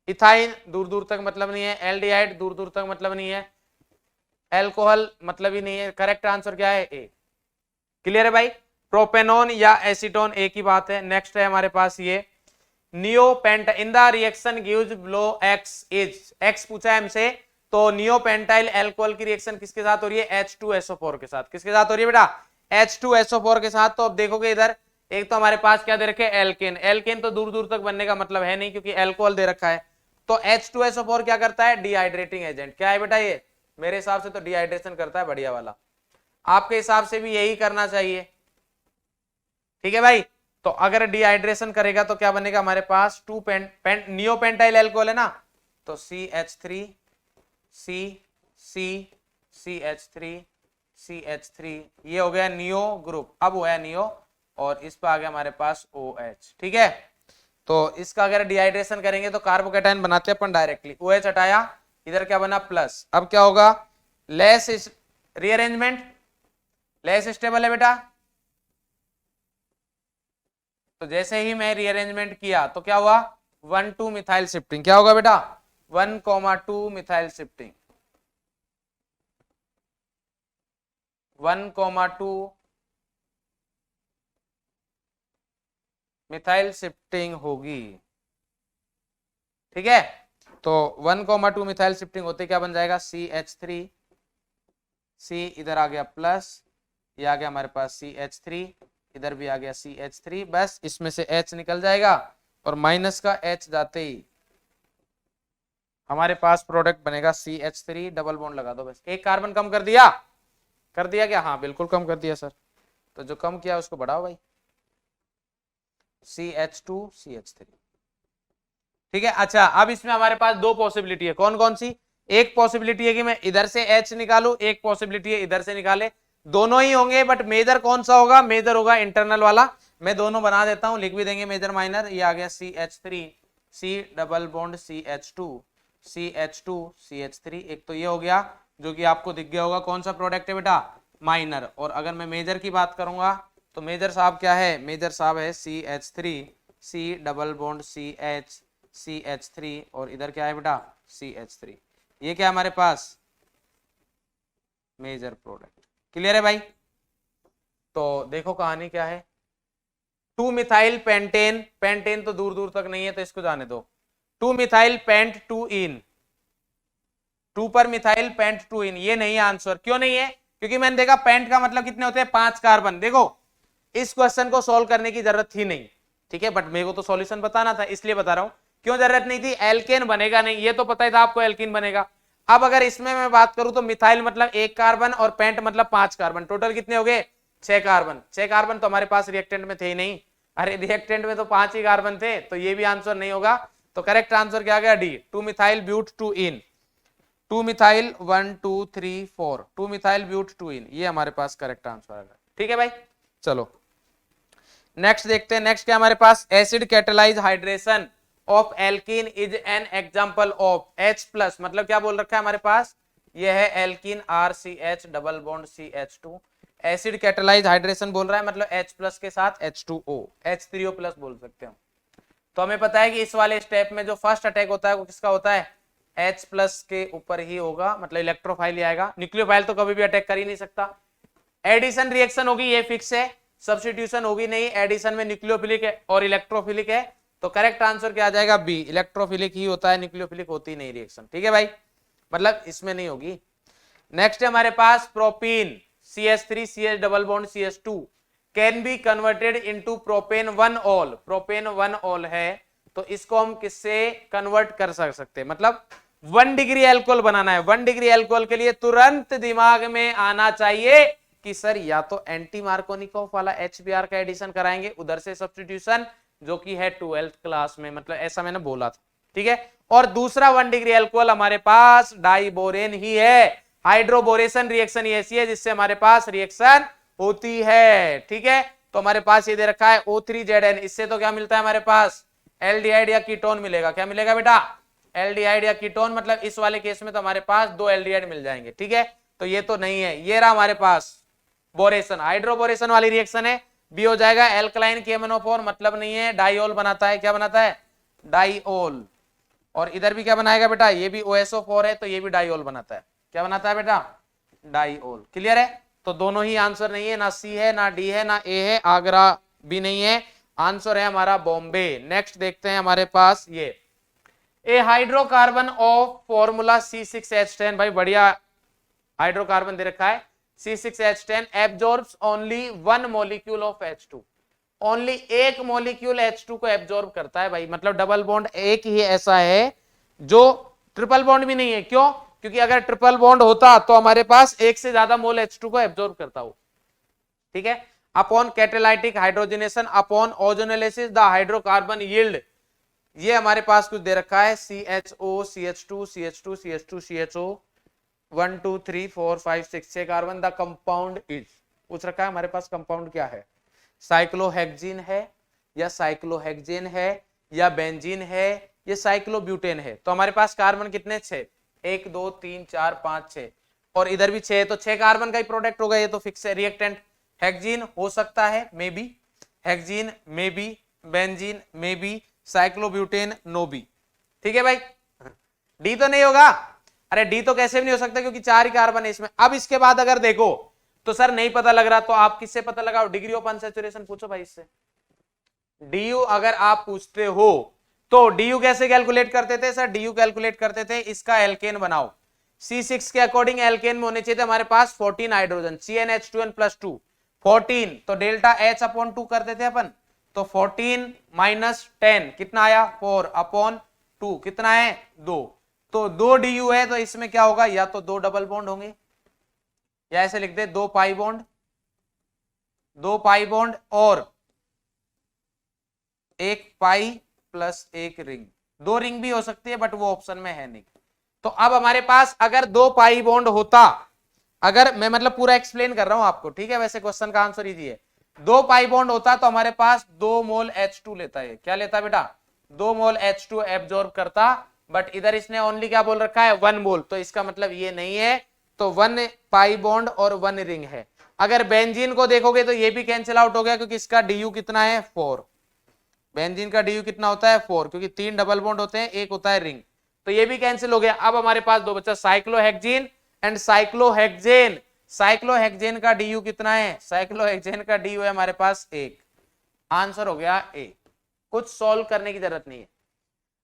इथाइन दूर दूर तक मतलब नहीं है, एल्डिहाइड दूर दूर तक मतलब नहीं है, एल्कोहल मतलब ही नहीं है। करेक्ट आंसर क्या है, ए। क्लियर है भाई। प्रोपेनॉन या एसीटोन एक ही बात है। नेक्स्ट है हमारे पास ये neopentane in the reaction gives below x is, x पूछा है हमसे, तो नियोपेंटाइल एल्कोहल की रिएक्शन किसके साथ हो रही है, H2SO4 के साथ। किसके साथ हो रही है बेटा, H2SO4 के साथ। तो अब देखोगे इधर एक तो हमारे पास क्या दे रखे, एल्केन। एल्केन तो दूर दूर तक बनने का मतलब है नहीं क्योंकि एल्कोहल दे रखा है। तो H2SO4 क्या करता है, डिहाइड्रेटिंग एजेंट। क्या है बेटा ये, मेरे हिसाब से तो डिहाइड्रेशन करता है, बढ़िया वाला। आपके हिसाब से भी यही करना चाहिए, ठीक है भाई। तो अगर डिहाइड्रेशन करेगा तो क्या बनेगा हमारे पास, नियोपेंटाइल एल्कोहल है ना, तो CH3 CH3 CH3, ये हो गया नियो ग्रुप। अब हुआ है नियो और इस पर आ गया हमारे पास OH, ठीक है। तो इसका अगर डिहाइड्रेशन करेंगे तो कार्बोकेटाइन बनाते हैं अपन डायरेक्टली। OH हटाया, इधर क्या बना प्लस। अब क्या होगा, लेस रीअरेंजमेंट, लेस स्टेबल है बेटा। तो जैसे ही मैं रीअरेंजमेंट किया तो क्या हुआ, 1,2 मिथाइल शिफ्टिंग। क्या होगा बेटा, 1,2 मिथाइल शिफ्टिंग, 1,2 मिथाइल शिफ्टिंग होगी, ठीक है। तो 1,2 मिथाइल शिफ्टिंग होते क्या बन जाएगा, CH3 C, इधर आ गया प्लस, ये आ गया हमारे पास CH3, इधर भी आ गया CH3। बस इसमें से H निकल जाएगा और माइनस का H जाते ही हमारे पास प्रोडक्ट बनेगा CH3, डबल बॉन्ड लगा दो। बस एक कार्बन कम कर दिया क्या, हाँ बिल्कुल कम कर दिया सर। तो जो कम किया उसको बढ़ाओ भाई, CH2 CH3, ठीक है। अच्छा अब इसमें हमारे पास दो पॉसिबिलिटी है, कौन कौन सी, एक पॉसिबिलिटी है कि मैं इधर से H निकालू, एक पॉसिबिलिटी है इधर से निकाले। दोनों ही होंगे बट मेजर कौन सा होगा, मेजर होगा इंटरनल वाला। मैं दोनों बना देता हूं, लिख भी देंगे मेजर माइनर। ये आ गया CH3 C double bond CH2 CH3। एक तो ये हो गया जो कि आपको दिख गया होगा कौन सा प्रोडक्ट है बेटा, माइनर। और अगर मैं मेजर की बात करूंगा तो मेजर साहब क्या है, मेजर साहब है CH3 C double bond CH3, और इधर क्या है बेटा CH3। ये क्या है हमारे पास, मेजर प्रोडक्ट। क्लियर है भाई। तो देखो कहानी क्या है, 2 मिथाइल पेंटेन, पेंटेन तो दूर दूर तक नहीं है तो इसको जाने दो। 2 मिथाइल पेंट 2 इन, 2 पर मिथाइल पेंट 2 इन, ये नहीं है आंसर। क्यों नहीं है, क्योंकि मैंने देखा पेंट का मतलब कितने होते हैं, 5 कार्बन। देखो इस क्वेश्चन को सोल्व करने की जरूरत थी नहीं, ठीक है, बट मेरे को तो सॉल्यूशन बताना था इसलिए बता रहा हूं। क्यों जरूरत नहीं थी, एल्केन बनेगा नहीं, ये तो पता ही था आपको एल्कीन बनेगा। अब अगर इसमें मैं बात करूं तो मिथाइल मतलब 1 कार्बन और पेंट मतलब 5 कार्बन, टोटल कितने हो गए 6 कार्बन। 6 कार्बन तो हमारे पास रिएक्टेंट में थे ही नहीं, अरे रिएक्टेंट में तो 5 ही कार्बन थे, तो ये भी आंसर नहीं होगा। तो करेक्ट आंसर क्या गया, D, 2 methyl but 2 yne, 2 methyl 1 2 3 4, 2 methyl but 2 yne, ये हमारे पास करेक्ट आंसर है। ठीक है भाई, चलो नेक्स्ट देखते हैं। नेक्स्ट क्या हमारे पास, acid catalyse hydration of alkene is an example of H plus, मतलब क्या बोल रखा है हमारे पास, ये है alkene RCH double bond CH2। Acid catalyse hydration बोल रहा है मतलब H प्लस के साथ H2O, H3O प्लस बोल सकते हो। तो हमें पता है कि इस वाले स्टेप में जो फर्स्ट अटैक होता है वो किसका होता है, H प्लस के ऊपर ही होगा, मतलब इलेक्ट्रोफाइल ही आएगा, न्यूक्लियोफाइल तो कभी भी अटैक कर ही नहीं सकता। एडिशन रिएक्शन होगी, ये फिक्स है, सब्स्टिट्यूशन होगी नहीं, एडिशन में न्यूक्लियोफिलिक और इलेक्ट्रोफिलिक है, तो करेक्ट आंसर क्या आ जाएगा, बी, इलेक्ट्रोफिलिक ही होता है, न्यूक्लियोफिलिक होती नहीं रिएक्शन। ठीक है भाई, मतलब इसमें नहीं होगी। नेक्स्ट है हमारे पास propene CH3 CH double bond CH2 can be converted into propane 1-ऑल। प्रोपेन 1-ऑल है तो इसको हम किससे कन्वर्ट कर सकते हैं, मतलब 1 डिग्री एल्कोहल बनाना है। 1 डिग्री एल्कोहल के लिए तुरंत दिमाग में आना चाहिए कि सर या तो एंटी मार्कोनिकोफ वाला HBr का एडिशन कराएंगे, उधर से सब्स्टिट्यूशन जो कि है 12th क्लास में, मतलब ऐसा मैंने बोला था, ठीक है। और दूसरा 1 डिग्री एल्कोहल हमारे पास डाइबोरेन ही है। हाइड्रोबोरेशन रिएक्शन ऐसी है जिससे हमारे पास रिएक्शन होती है, ठीक है। तो हमारे पास ये दे रखा है O3Zn, इससे तो क्या मिलता है हमारे पास एल्डिहाइड या कीटोन मिलेगा। क्या मिलेगा बेटा, एल्डिहाइड या कीटोन, मतलब इस वाले केस में तो हमारे पास 2 एल्डिहाइड मिल जाएंगे, ठीक है। तो ये तो नहीं है, ये रहा हमारे पास बोरेशन, हाइड्रोबोरेशन वाली रिएक्शन है, बी हो जाएगा एल्कलाइन KMnO4, मतलब नहीं है, डाइओल बनाता है। क्या बनाता है, डाइओल। और इधर भी क्या बनाएगा बेटा, ये भी OSO4 है तो ये भी डाइओल बनाता है। क्या बनाता है बेटा, डाइओल। क्लियर है, तो दोनों ही आंसर नहीं है, ना सी है ना डी है ना ए है, आगरा भी नहीं है, आंसर है हमारा बॉम्बे। नेक्स्ट देखते हैं हमारे पास ये ए हाइड्रोकार्बन ऑफ फॉर्मूला C6H10, भाई बढ़िया हाइड्रोकार्बन दे रखा है C6H10 absorbs only 1 molecule of H2, only एक मॉलिक्यूल H2 को एब्जॉर्ब करता है भाई, मतलब डबल बॉन्ड एक ही ऐसा है जो ट्रिपल बॉन्ड भी नहीं है। क्यों, क्योंकि अगर ट्रिपल बॉन्ड होता तो हमारे पास एक से ज्यादा मोल H2 को एब्जॉर्ब करता हो, ठीक है। Upon catalytic hydrogenation upon ozonolysis the hydrocarbon yield, ये हमारे पास कुछ दे रखा है CHO CH2 CH2 CH2 CHO 1 2 3 4 5 6 6 carbon. The compound is, पूछ रखा है हमारे पास कंपाउंड क्या है, साइक्लोहेक्सीन है या साइक्लोहेक्सेन है या बेंजीन है या साइक्लोब्यूटेन है। तो हमारे पास कार्बन कितने, 6, 1 2 3 4 5 6, और इधर भी 6, तो 6 कार्बन का ही प्रोडक्ट होगा, ये तो फिक्स है। रिएक्टेंट हेक्सीन हो सकता है, maybe hexene, maybe benzene, maybe cyclobutane, no be, ठीक है भाई। डी तो नहीं होगा, अरे डी तो कैसे भी नहीं हो सकता क्योंकि 4 ही कार्बन है इसमें। अब इसके बाद अगर देखो तो सर नहीं पता लग रहा, तो आप किससे पता लगाओ, डिग्री ऑफ अनसैचुरेशन पूछो भाई इससे। डीयू अगर आप पूछते हो तो डीयू कैसे कैलकुलेट करते थे सर, डीयू कैलकुलेट करते थे इसका एल्केन बनाओ, C6 के अकॉर्डिंग एल्केन में होने चाहिए थे हमारे पास 14 हाइड्रोजन, CnH2n+2 14, तो डेल्टा H अपॉन 2 करते थे अपन, तो 14 माइनस 10 कितना आया 4 अपॉन 2 कितना है 2, तो 2 डीयू है, तो इसमें क्या होगा, या तो 2 डबल बॉन्ड होंगे या ऐसे लिख दे 2 पाई बॉन्ड, 2 पाई बॉन्ड और 1 पाई प्लस 1 रिंग, 2 रिंग भी हो सकती है बट वो ऑप्शन में है नहीं। तो अब हमारे पास अगर 2 पाई बॉन्ड होता, अगर मैं मतलब पूरा एक्सप्लेन कर रहा हूं आपको, ठीक है, वैसे क्वेश्चन का आंसर इजी है। 2 पाई बॉन्ड होता तो हमारे पास 2 मोल H2 लेता है, क्या लेता है बेटा, 2 मोल H2 एब्जॉर्ब करता, बट इधर इसने ओनली क्या बोल रखा है 1 मोल, तो इसका मतलब ये नहीं है, तो 1 पाई बॉन्ड और 1 रिंग है। अगर बेंजीन को देखोगे तो ये भी कैंसिल आउट हो गया क्योंकि इसका डीयू कितना है 4, बेंजीन का डीयू कितना होता है 4, क्योंकि 3 डबल बॉन्ड होते हैं, एक होता है रिंग, तो ये भी कैंसिल हो गया। अब हमारे पास 2 बचा, साइक्लोहेक्सीन एंड साइक्लोहेक्सेन। साइक्लोहेक्सेन का डीयू कितना है, साइक्लोहेक्सेन का डीयू है हमारे पास 1, आंसर हो गया ए। कुछ सॉल्व करने की जरूरत नहीं है,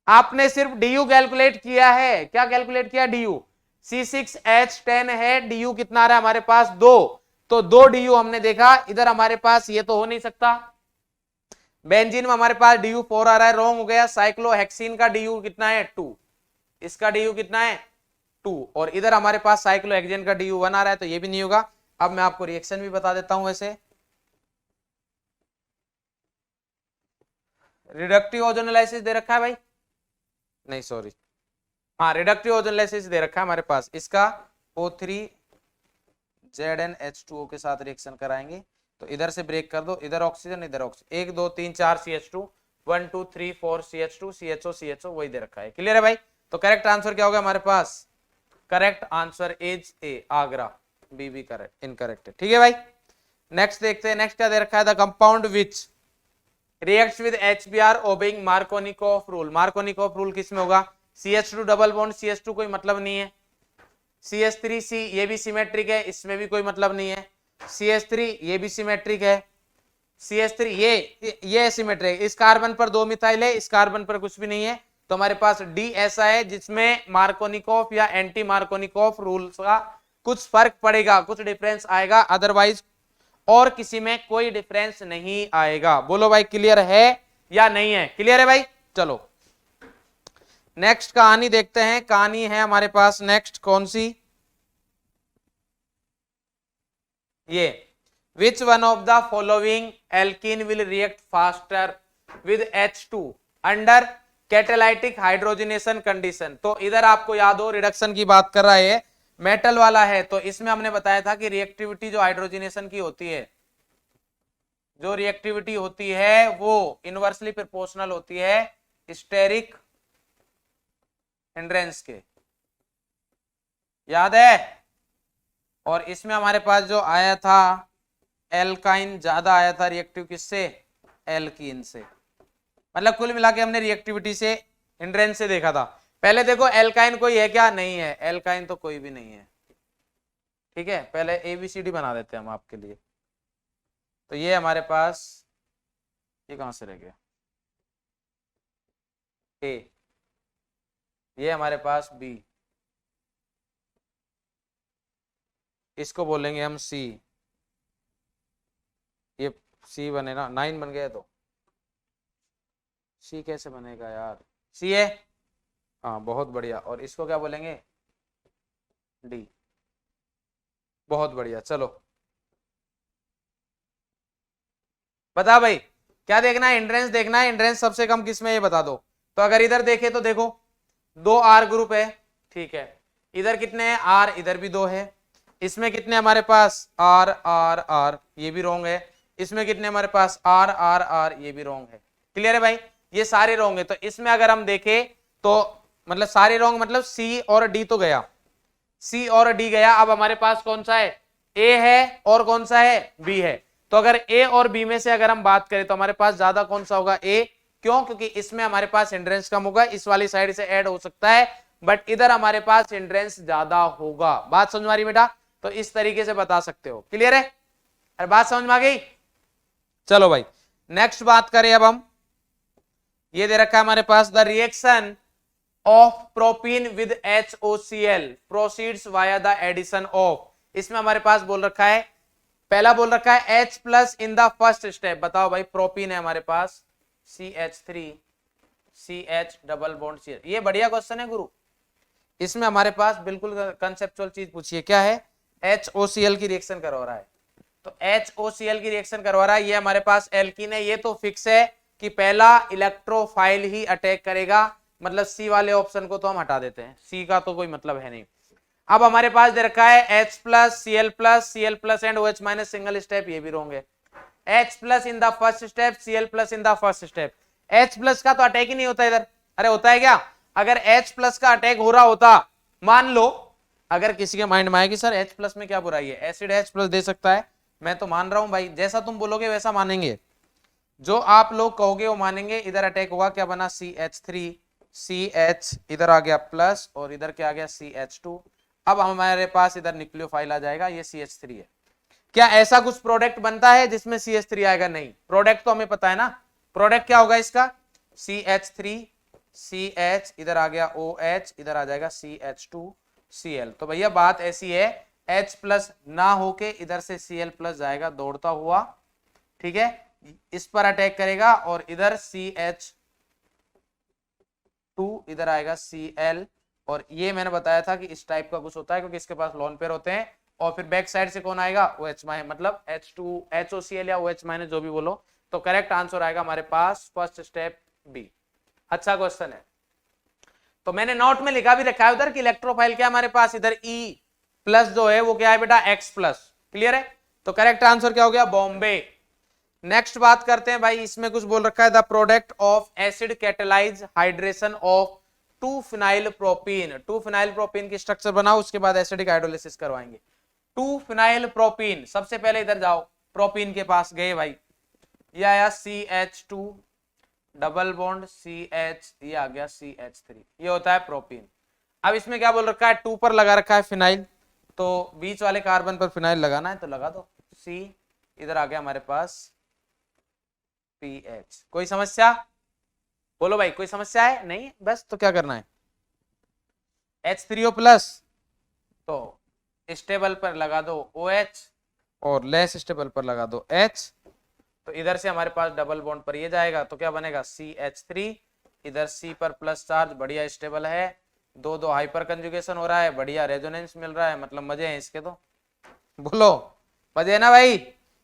आपने सिर्फ डीयू कैलकुलेट किया है। क्या कैलकुलेट किया, डीयू C6H10 है, डीयू कितना आ रहा है हमारे पास 2, तो 2 डीयू हमने देखा, इधर हमारे पास ये तो हो नहीं सकता। बेंजीन में हमारे पास डीयू 4 आ रहा है, रॉन्ग हो गया। साइक्लोहेक्सीन का डीयू कितना है 2, इसका डीयू कितना है 2, और इधर हमारे पास साइक्लोहेक्सेन का डीयू 1 आ रहा है, तो ये भी नहीं होगा। अब मैं आपको रिएक्शन भी बता देता हूं, वैसे रिडक्टिव ओजोनोलाइसिस दे रखा है भाई, नहीं सॉरी, हाँ रिडक्टिव ओजोनोलाइसिस दे रखा है हमारे पास, इसका O3ZnH2O के साथ रिएक्शन कराएंगे, तो इधर से ब्रेक कर दो, इधर ऑक्सीजन इधर oxygen, 1 2 3 4 CH2 1 2 3 4 CH2 CHO CHO वही दे रखा है। क्लियर है भाई, तो करेक्ट आंसर क्या होगा हमारे पास, correct answer is A, Agra, B भी करेक्ट इनकरेक्ट है, ठीक है भाई। नेक्स्ट देखते हैं, नेक्स्ट क्या दे रखा है, the compound which reacts with HBr obeying Markovnikov rule. Markovnikov rule किस में होगा, CH2 डबल बॉन्ड CH2 कोई मतलब नहीं है, CH3C ये भी सिमेट्रिक है, इसमें भी कोई मतलब नहीं है, CH3 ये भी सिमेट्रिक है, CH3 ये सिमेट्रिक, इस कार्बन पर 2 मिथाइल है, इस कार्बन पर कुछ भी नहीं है, तो हमारे पास डी ऐसा है जिसमें मार्कोनिकोफ या एंटी मार्कोनिकोफ रूल का कुछ फर्क पड़ेगा, कुछ डिफरेंस आएगा, अदरवाइज और किसी में कोई डिफरेंस नहीं आएगा। बोलो भाई क्लियर है या नहीं है? क्लियर है भाई? चलो नेक्स्ट कहानी देखते हैं। कहानी है हमारे पास नेक्स्ट कौन सी, ये which one of the following alkene will react faster with H2 under catalytic hydrogenation condition. तो इधर आपको याद हो रिडक्शन की बात कर रहा है, मेटल वाला है, तो इसमें हमने बताया था कि रिएक्टिविटी जो हाइड्रोजनेशन की होती है, जो रिएक्टिविटी होती है वो इनवर्सली प्रोपोर्शनल होती है स्टेरिक हिंड्रेंस के, याद है? और इसमें हमारे पास जो आया था एल्काइन ज्यादा आया था रिएक्टिव किससे? एल्कीन से। मतलब कुल मिला के हमने रिएक्टिविटी से हिंड्रेंस से देखा था। पहले देखो एल्काइन कोई है क्या? नहीं है, एल्काइन तो कोई भी नहीं है। ठीक है, पहले ABCD बना देते हैं हम आपके लिए। तो ये हमारे पास, ये कहां से रह गया? A, ये हमारे पास B, इसको बोलेंगे हम C, ये C बनेगा, 9 बन गया तो C कैसे बनेगा यार? C है, हाँ बहुत बढ़िया। और इसको क्या बोलेंगे? D, बहुत बढ़िया। चलो बता भाई क्या देखना है? हिंड्रेंस देखना है। हिंड्रेंस सबसे कम किस में, ये बता दो। तो अगर इधर देखे तो देखो 2 R ग्रुप है, ठीक है। इधर कितने हैं? R, इधर भी 2 है। इसमें कितने हमारे पास? R R R, ये भी रोंग है। इसमें कितने हमारे पास? R R R, ये भी रोंग है। क्लियर है भाई? ये सारे रोंग है। तो इसमें अगर हम देखें तो मतलब सारे रोंग, मतलब C और D तो गया, C और D गया। अब हमारे पास कौन सा है? A है और कौन सा है? B है। तो अगर A और B में से अगर हम बात करें तो हमारे पास ज्यादा कौन सा होगा? A। क्यों? क्योंकि इसमें हमारे पास हिंड्रेंस कम होगा, इस वाली साइड से ऐड हो सकता है, बट इधर हमारे पास हिंड्रेंस ज्यादा होगा। बात समझ में आ रही बेटा? तो इस तरीके से बता सकते हो। क्लियर है? अरे बात समझ में आ गई? चलो भाई नेक्स्ट बात करें अब हम। ये दे रखा है हमारे पास, the reaction of propene with HOCl proceeds via the addition of. इसमें हमारे पास बोल रखा है, पहला बोल रखा है H plus in the first step. बताओ भाई, प्रोपीन है हमारे पास CH3 CH double bond CH। ये बढ़िया क्वेश्चन है गुरु। इसमें हमारे पास बिल्कुल कंसेप्चुअल चीज पूछिए, क्या है? HOCl की रिएक्शन करवा रहा है। तो HOCl की रिएक्शन करवा रहा है, ये हमारे पास एल्कीन है। ये तो फिक्स है कि पहला इलेक्ट्रोफाइल ही अटैक करेगा, मतलब C वाले ऑप्शन को तो हम हटा देते हैं, C का तो कोई मतलब है नहीं। अब हमारे पास दे रखा है H plus Cl plus and OH minus single step, ये भी रोंग है। H plus in the first step, Cl plus in the first step. H plus का तो अटैक ही नहीं होता इधर। अरे होता है क्या? अगर H प्लस का अटैक हो रहा होता, मान लो अगर किसी के माइंड में आएगी सर H प्लस में क्या बुराई है, एसिड H प्लस दे सकता है, मैं तो मान रहा हूं भाई, जैसा तुम बोलोगे वैसा मानेंगे, जो आप लोग कहोगे वो मानेंगे। इधर अटैक होगा, क्या बना? CH3 CH, इधर आ गया प्लस और इधर क्या आ गया? CH2। अब हमारे पास इधर न्यूक्लियोफाइल आ जाएगा, ये CH3 है। क्या ऐसा कुछ प्रोडक्ट बनता है जिसमें CH3 आएगा? नहीं। प्रोडक्ट तो हमें पता है ना, प्रोडक्ट क्या होगा इसका? CH3 CH, इधर आ गया OH, इधर आ जाएगा CH2 Cl। तो भैया बात ऐसी है, H प्लस ना होके इधर से Cl प्लस जाएगा दौड़ता हुआ, ठीक है, इस पर अटैक करेगा और इधर CH2, इधर आएगा Cl। और ये मैंने बताया था कि इस टाइप का कुछ होता है क्योंकि इसके पास लोन पेयर होते हैं। और फिर बैक साइड से कौन आएगा? OH माइनस, मतलब H2 HOCl या OH माइनस जो भी बोलो। तो करेक्ट आंसर आएगा हमारे पास फर्स्ट स्टेप B। अच्छा क्वेश्चन है। तो मैंने नोट में लिखा भी रखा है उधर कि इलेक्ट्रोफाइल क्या हमारे पास इधर E प्लस जो है वो क्या है बेटा? X plus. क्लियर है? तो करेक्ट आंसर क्या हो गया? बॉम्बे। नेक्स्ट बात करते हैं भाई, इसमें कुछ बोल रखा है, the product of acid catalyse hydration of 2-फिनाइल प्रोपीन। 2-फिनाइल प्रोपीन की स्ट्रक्चर बनाओ, उसके बाद एसिडिक हाइड्रोलिसिस करवाएंगे। 2-फिनाइल प्रोपीन, सबसे पहले इधर जाओ, प्रोपीन के पास गए भाई, ये आया CH2 डबल बॉन्ड CH, ये आ गया CH3, ये होता है प्रोपीन। अब इसमें क्या बोल रखा है? 2 पर लगा रखा है फिनाइल, तो बीच वाले कार्बन पर फिनाइल लगाना है तो लगा दो C, इधर आ गया हमारे पास PH। कोई समस्या? बोलो भाई कोई समस्या है? नहीं, बस तो क्या करना है? H3O प्लस, तो स्टेबल पर लगा दो OH और लेस स्टेबल पर लगा दो H, तो इधर से हमारे पास डबल बॉन्ड पर ये जाएगा तो क्या बनेगा CH3, इधर C पर प्लस चार्ज, बढ़िया स्टेबल है, दो दो हाइपर कंजुगेशन हो रहा है, बढ़िया रेजोनेंस मिल रहा है, मतलब मजे हैं इसके तो, बोलो मजे है ना भाई।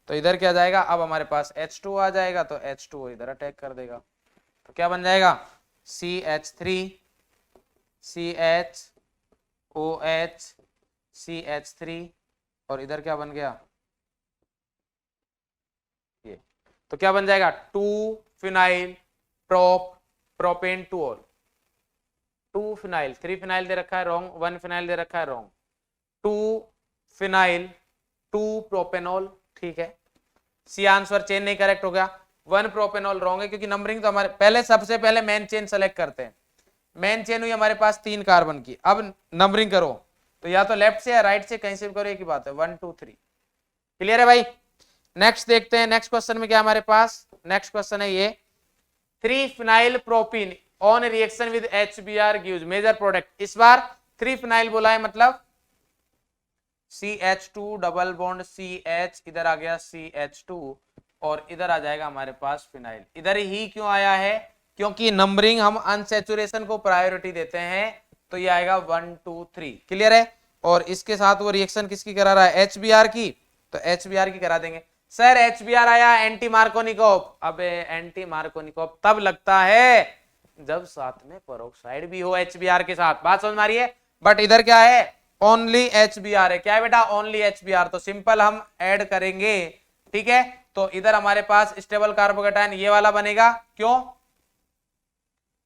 तो इधर क्या जाएगा, अब हमारे पास H2 आ जाएगा तो H2 इधर अटैक कर देगा, तो क्या बन जाएगा CH3 CHOH CH3 और इधर क्या बन गया ये, तो क्या बन जाएगा 2 फिनाइल प्रोपेन टूल, 2 फिनाइल, 3 फिनाइल दे रखा है रॉन्ग, 1 फिनाइल दे रखा है रॉन्ग, 2 फिनाइल 2 प्रोपेनॉल, ठीक है। सी आंसर चेन नहीं करेक्ट हो गया, 1 प्रोपेनॉल रॉन्ग है क्योंकि नंबरिंग तो हमारे पहले, सबसे पहले मेन चेन सेलेक्ट करते हैं, मेन चेन हुई हमारे पास 3 कार्बन की, अब नंबरिंग करो तो या तो लेफ्ट से या राइट से कहीं से भी करो, एक ही बात है 1 2 3, क्लियर है भाई। नेक्स्ट देखते हैं, नेक्स्ट क्वेश्चन में क्या हमारे पास, नेक्स्ट क्वेश्चन है ये 3 phenyl propene on reaction with HBr gives major product, इस बार 3 फिनाइल बोला है मतलब CH2 डबल बॉन्ड CH, इधर आ गया CH2 और इधर आ जाएगा हमारे पास फिनाइल, इधर ही क्यों आया है, क्योंकि नंबरिंग हम अनसैचुरेशन को प्रायोरिटी देते हैं, तो ये आएगा 1 2 3, क्लियर है। और इसके साथ वो रिएक्शन किसकी करा रहा है HBr की, तो HBr की करा देंगे। सर HBr आया एंटी मार्कोनिकोव, अबे एंटी मार्कोनिकोव तब लगता है जब साथ में पेरोक्साइड भी हो HBr के साथ, बात समझ में आ रही है। बट इधर क्या है ओनली HBr है, क्या है बेटा ओनली HBr, तो सिंपल हम ऐड करेंगे, ठीक है। तो इधर हमारे पास स्टेबल कार्बोकेटायन ये वाला बनेगा, क्यों,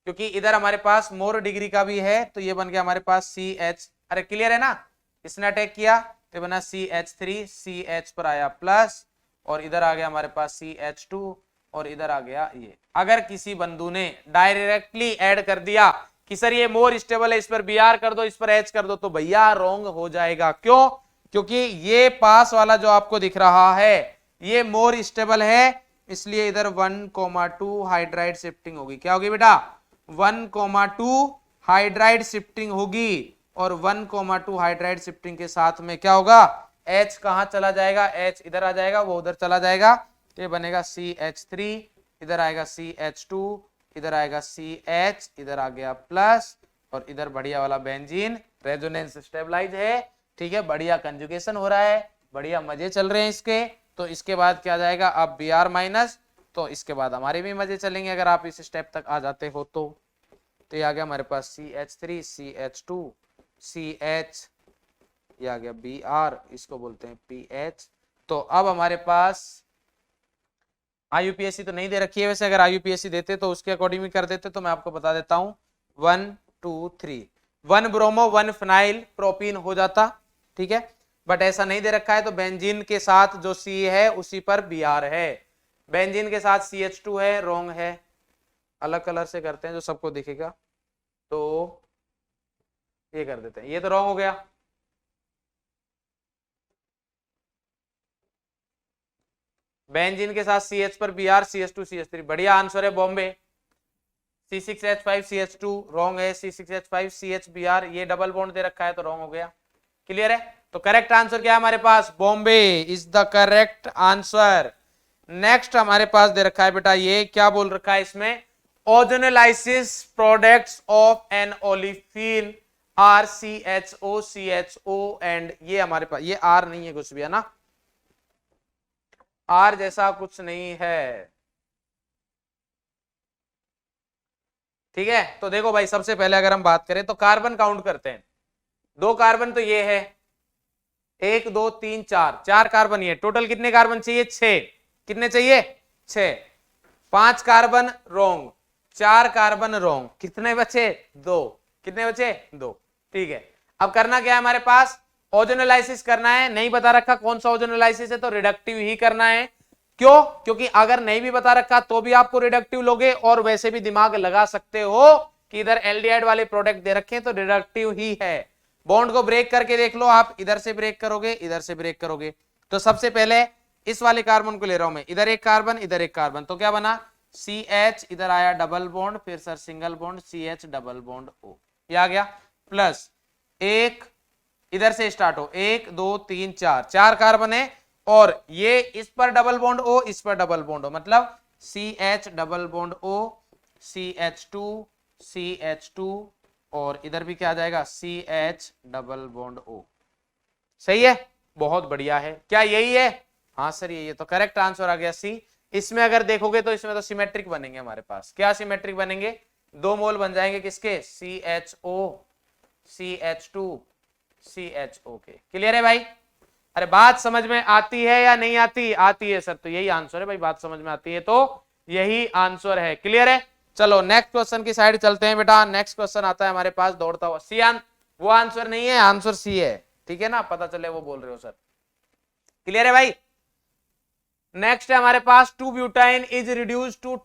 क्योंकि इधर हमारे पास मोर डिग्री का भी है, तो ये बन गया हमारे पास CH, अरे क्लियर है ना, इसने अटैक किया तो बना CH3, CH पर आया प्लस और इधर आ गया हमारे पास CH2 और इधर आ गया ये। अगर किसी बंधु ने डायरेक्टली ऐड कर दिया कि सर ये मोर स्टेबल है, इस पर Br कर दो, इस पर H कर दो, तो भैया रॉन्ग हो जाएगा, क्यों, क्योंकि ये पास वाला जो आपको दिख रहा है ये मोर स्टेबल है, इसलिए इधर 1,2 हाइड्राइड शिफ्टिंग होगी, क्या होगी बेटा 1,2 हाइड्राइड शिफ्टिंग होगी, और 1,2 हाइड्राइड शिफ्टिंग के साथ में क्या होगा H कहां चला जाएगा, H इधर आ जाएगा, वो उधर चला जाएगा, ये बनेगा CH3, इधर आएगा CH2, इधर आएगा CH, इधर आ गया प्लस और इधर बढ़िया वाला बेंजीन रेजोनेंस स्टेबलाइज है, ठीक है, बढ़िया कंजुगेशन हो रहा है, बढ़िया मजे चल रहे हैं इसके। तो इसके बाद क्या जाएगा अब Br माइनस, तो इसके बाद हमारे भी मजे चलेंगे अगर आप इस स्टेप तक आ जाते हो तो ये आ गया हमारे पास CH3 CH2 CH, ये आ गया Br, इसको बोलते हैं PH। तो अब हमारे पास IUPAC तो नहीं दे रखी है, वैसे अगर IUPAC देते तो उसके अकॉर्डिंग भी कर देते, तो मैं आपको बता देता हूं 1 2 3, 1 ब्रोमो 1 फिनाइल प्रोपीन हो जाता, ठीक है, बट ऐसा नहीं दे रखा है, तो बेंजीन के साथ जो C है उसी पर Br है, बेंजीन के साथ CH2 है, रॉन्ग है, अलग कलर से करते हैं जो सबको दिखेगा, तो ये कर देते हैं, ये तो रॉन्ग हो गया, बेंजीन के साथ CH पर Br CH2 CH3, बढ़िया आंसर है बॉम्बे, C6H5 CH2 रॉन्ग है, C6H5 CH Br, ये डबल बॉन्ड दे रखा है तो रॉन्ग हो गया, क्लियर है। तो करेक्ट आंसर क्या है हमारे पास, Bombay is the correct answer. Next हमारे पास दे रखा है बेटा, ये क्या बोल रखा है इसमें, ozonolysis products of an olefin are CHO and, ये हमारे पास ये R नहीं है कुछ भी, है ना, R जैसा कुछ नहीं है, ठीक है। तो देखो भाई सबसे पहले अगर हम बात करें तो कार्बन काउंट करते हैं, 2 कार्बन तो ये है, 1 2 3 4, 4 कार्बन ये, टोटल कितने कार्बन चाहिए 6, कितने चाहिए 6, 5 कार्बन रोंग, 4 कार्बन रोंग, कितने बचे 2, कितने बचे 2, ठीक है। अब करना क्या है हमारे पास, ओजोनोलाइसिस करना है, नहीं बता रखा कौन सा ओजोनोलाइसिस है तो रिडक्टिव ही करना है, क्यों, क्योंकि अगर नहीं भी बता रखा तो भी आपको रिडक्टिव लोगे, और वैसे भी दिमाग लगा सकते हो कि इधर एल्डिहाइड वाले प्रोडक्ट दे रखे हैं तो रिडक्टिव ही है। बॉन्ड को ब्रेक करके देख लो आप, इधर से ब्रेक करोगे इधर से ब्रेक करोगे, तो सबसे पहले इस वाले कार्बन को ले रहा हूं मैं, इधर एक कार्बन इधर एक कार्बन, तो क्या बना CH, इधर आया डबल बॉन्ड, फिर sir single bond CH double bond O, ये आ गया, प्लस 1 इधर से स्टार्ट हो, 1 2 3 4, 4 कार्बन है और ये इस पर डबल बॉन्ड ओ, इस पर डबल बॉन्ड ओ, मतलब CH double bond O, CH2 CH2 और इधर भी क्या आ जाएगा CH डबल बॉन्ड O। सही है, बहुत बढ़िया है। क्या यही है? हाँ सर ये तो करेक्ट आंसर आ गया सी। इसमें अगर देखोगे तो इसमें तो सिमेट्रिक बनेंगे हमारे पास। क्या सिमेट्रिक बनेंगे? 2 मोल बन जाएंगे किसके? CHO CH2 CHO के। क्लियर है भाई? अरे बात समझ में आती है या नहीं आती? आती है सर, तो यही आंसर है भाई। बात समझ में आती है तो यही आंसर है। क्लियर है? चलो नेक्स्ट क्वेश्चन की साइड चलते हैं बेटा। नेक्स्ट क्वेश्चन आता है हमारे पास दौड़ता हुआ। सी वो आंसर नहीं है, आंसर सी है। ठीक है ना, पता चले वो बोल रहे हो सर। क्लियर है भाई? नेक्स्ट है हमारे पास 2 ब्यूटाइन इज रिड्यूस टू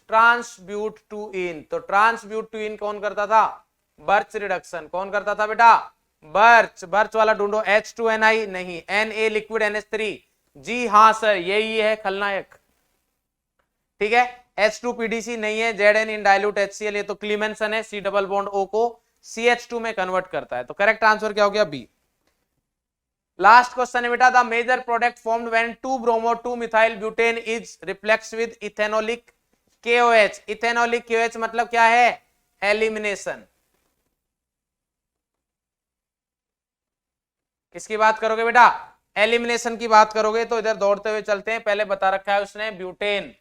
ट्रांसब्यूट-2-इन। तो ट्रांसब्यूट-2-इन कौन करता था? Birch reduction. कौन करता था बेटा? बर्च। बर्च वाला ढूंढो। H2Ni नहीं, Na लिक्विड NH3। जी हाँ सर यही है खलनायक। ठीक है, H2PDC नहीं है, Zn इन डाइल्यूट HCl, ये तो क्लीमेंसन है। C डबल बॉन्ड O को CH2 में कन्वर्ट करता है। तो करेक्ट आंसर क्या हो गया? बी। लास्ट क्वेश्चन है बेटा, the major product formed when 2-bromo-2-methyl butane is reflux with ethanolic KOH। Ethanolic KOH मतलब क्या है? एलिमिनेशन। किसकी बात करोगे बेटा? एलिमिनेशन की बात करोगे। तो इधर दौड़ते हुए चलते हैं। पहले बता रखा है उसने ब्यूटेन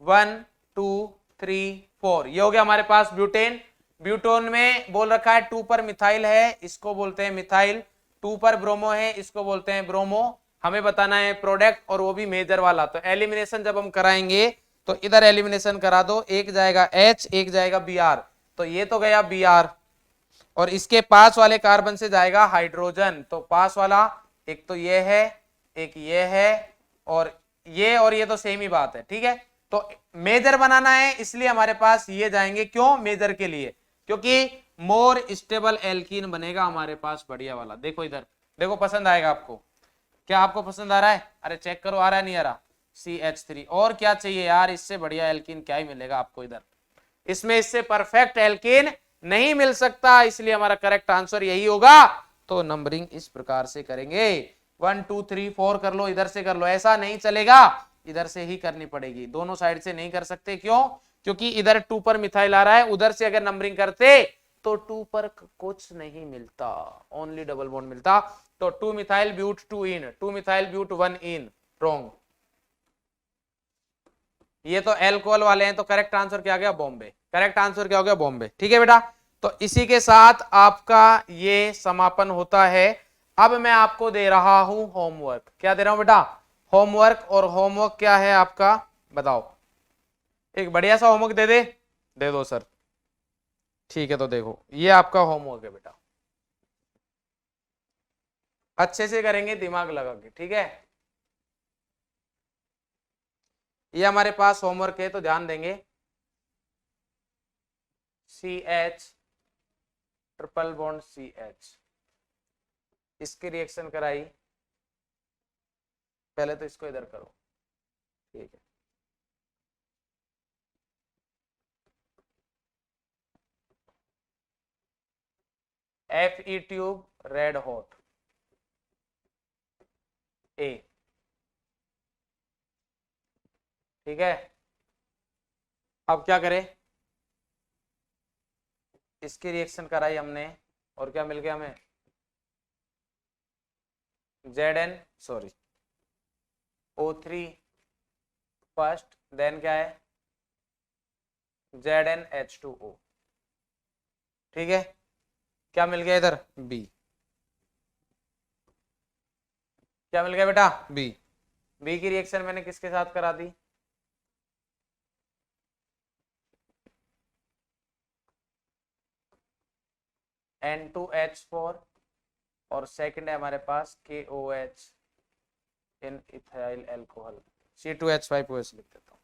1 2 3 4, ये हो गया हमारे पास ब्यूटेन। ब्यूटोन में बोल रखा है 2 पर मिथाइल है, इसको बोलते हैं मिथाइल। 2 पर ब्रोमो है, इसको बोलते हैं ब्रोमो। हमें बताना है प्रोडक्ट, और वो भी मेजर वाला। तो एलिमिनेशन जब हम कराएंगे तो इधर एलिमिनेशन करा दो। एक जाएगा H, एक जाएगा Br। तो ये तो गया Br, और इसके पास वाले कार्बन से जाएगा हाइड्रोजन। तो पास वाला एक तो ये है, एक ये है, और ये तो सेम ही बात है। ठीक है, तो मेजर बनाना है इसलिए हमारे पास ये जाएंगे। क्यों मेजर के लिए? क्योंकि मोर स्टेबल एल्कीन बनेगा हमारे पास, बढ़िया वाला। देखो इधर, देखो पसंद आएगा आपको। क्या आपको पसंद आ रहा है? अरे चेक करो, आ रहा है नहीं आ रहा? CH3। और क्या चाहिए यार, इससे बढ़िया एल्कीन क्या ही मिलेगा आपको इधर। इसमें इससे परफेक्ट एल्कीन नहीं मिल सकता, इसलिए हमारा करेक्ट आंसर यही होगा। तो नंबरिंग इस प्रकार से करेंगे, 1 2 3 4 कर लो, इधर से कर लो। ऐसा नहीं चलेगा, इधर से ही करनी पड़ेगी। दोनों साइड से नहीं कर सकते। क्यों? क्योंकि इधर 2 पर मिथाइल आ रहा है, उधर से अगर नंबरिंग करते तो 2 पर कुछ नहीं मिलता, ओनली डबल बॉन्ड मिलता। तो 2 methyl but 2 yne, 2 methyl but 1 yne, wrong. ये तो एल्कोहल वाले हैं। तो करेक्ट आंसर क्या गया? बॉम्बे। करेक्ट आंसर क्या हो गया? बॉम्बे। ठीक है बेटा, तो इसी के साथ आपका ये समापन होता है। अब मैं आपको दे रहा हूं होमवर्क। क्या दे रहा हूं बेटा? होमवर्क। और होमवर्क क्या है आपका? बताओ। एक बढ़िया सा होमवर्क दे दो सर। ठीक है, तो देखो ये आपका होमवर्क है बेटा। अच्छे से करेंगे, दिमाग लगा के। ठीक है, ये हमारे पास होमवर्क है, तो ध्यान देंगे। CH ट्रिपल बॉन्ड CH, इसकी रिएक्शन कराई। पहले तो इसको इधर करो। ठीक है, Fe tube red hot A। ठीक है, अब क्या करें? इसकी रिएक्शन कराई हमने, और क्या मिल गया हमें? O3 फर्स्ट, देन क्या है? ZnH2O। ठीक है, क्या मिल गया इधर? B। क्या मिल गया बेटा? B। B की रिएक्शन मैंने किसके साथ करा दी? N2H4, और सेकंड है हमारे पास KOH इन इथाइल एल्कोहल, C2H5OH लिख देता हूं।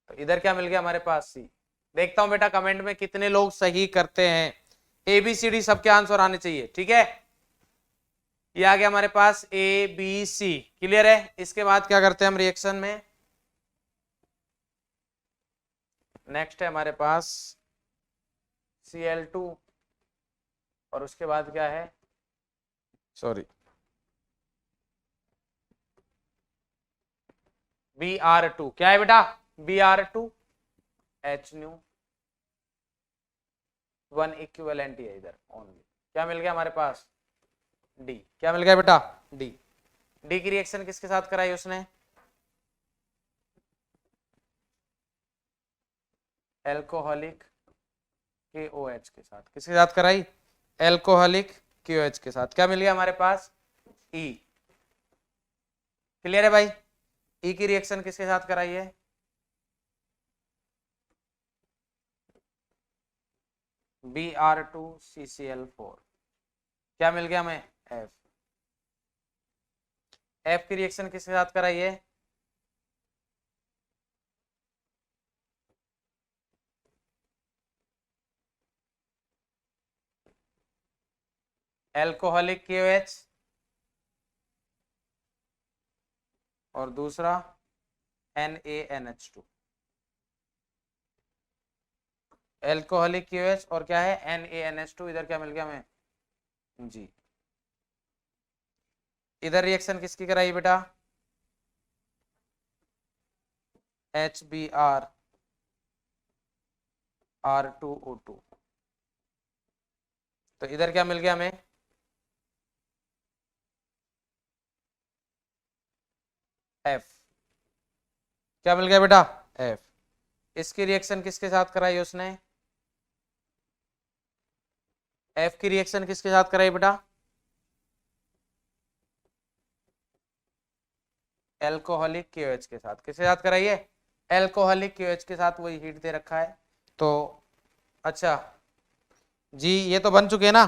तो इधर क्या मिल गया हमारे पास? C। देखता हूं बेटा कमेंट में कितने लोग सही करते हैं। ABCD सबके आंसर आने चाहिए। ठीक है, ये आ गया हमारे पास ABC। क्लियर है? इसके बाद क्या करते हैं हम रिएक्शन में? नेक्स्ट है हमारे पास Cl2 और उसके बाद क्या है, सॉरी, Br2, क्या है बेटा, Br2 H new, one equivalent है इधर ओनली, क्या मिल गया हमारे पास, डी, क्या मिल गया बेटा, डी। डी की रिएक्शन किसके साथ कराई उसने, एल्कोहलिक KOH के साथ, किसके साथ कराई, एल्कोहलिक KOH के साथ, क्या मिल गया हमारे पास, E। क्लियर है भाई, E की रिएक्शन किसके साथ कराई है, Br2CCl4, क्या मिल गया हमें, F। F की रिएक्शन किसके साथ कराई है, एल्कोहलिक KOH और दूसरा NaNH2, एल्कोहलिक KOH और क्या है, NaNH2, इधर क्या मिल गया हमें, जी। इधर रिएक्शन किसकी कराई बेटा, HBr R2O2, तो इधर क्या मिल गया हमें, F, क्या मिल गया बेटा, F। इसकी रिएक्शन किसके साथ कराई उसने, F की रिएक्शन किसके साथ कराई बेटा, एल्कोहलिक KOH के साथ, किसके साथ कराई है, एल्कोहलिक KOH के साथ, वही हीट दे रखा है तो। अच्छा जी, ये तो बन चुके हैं ना,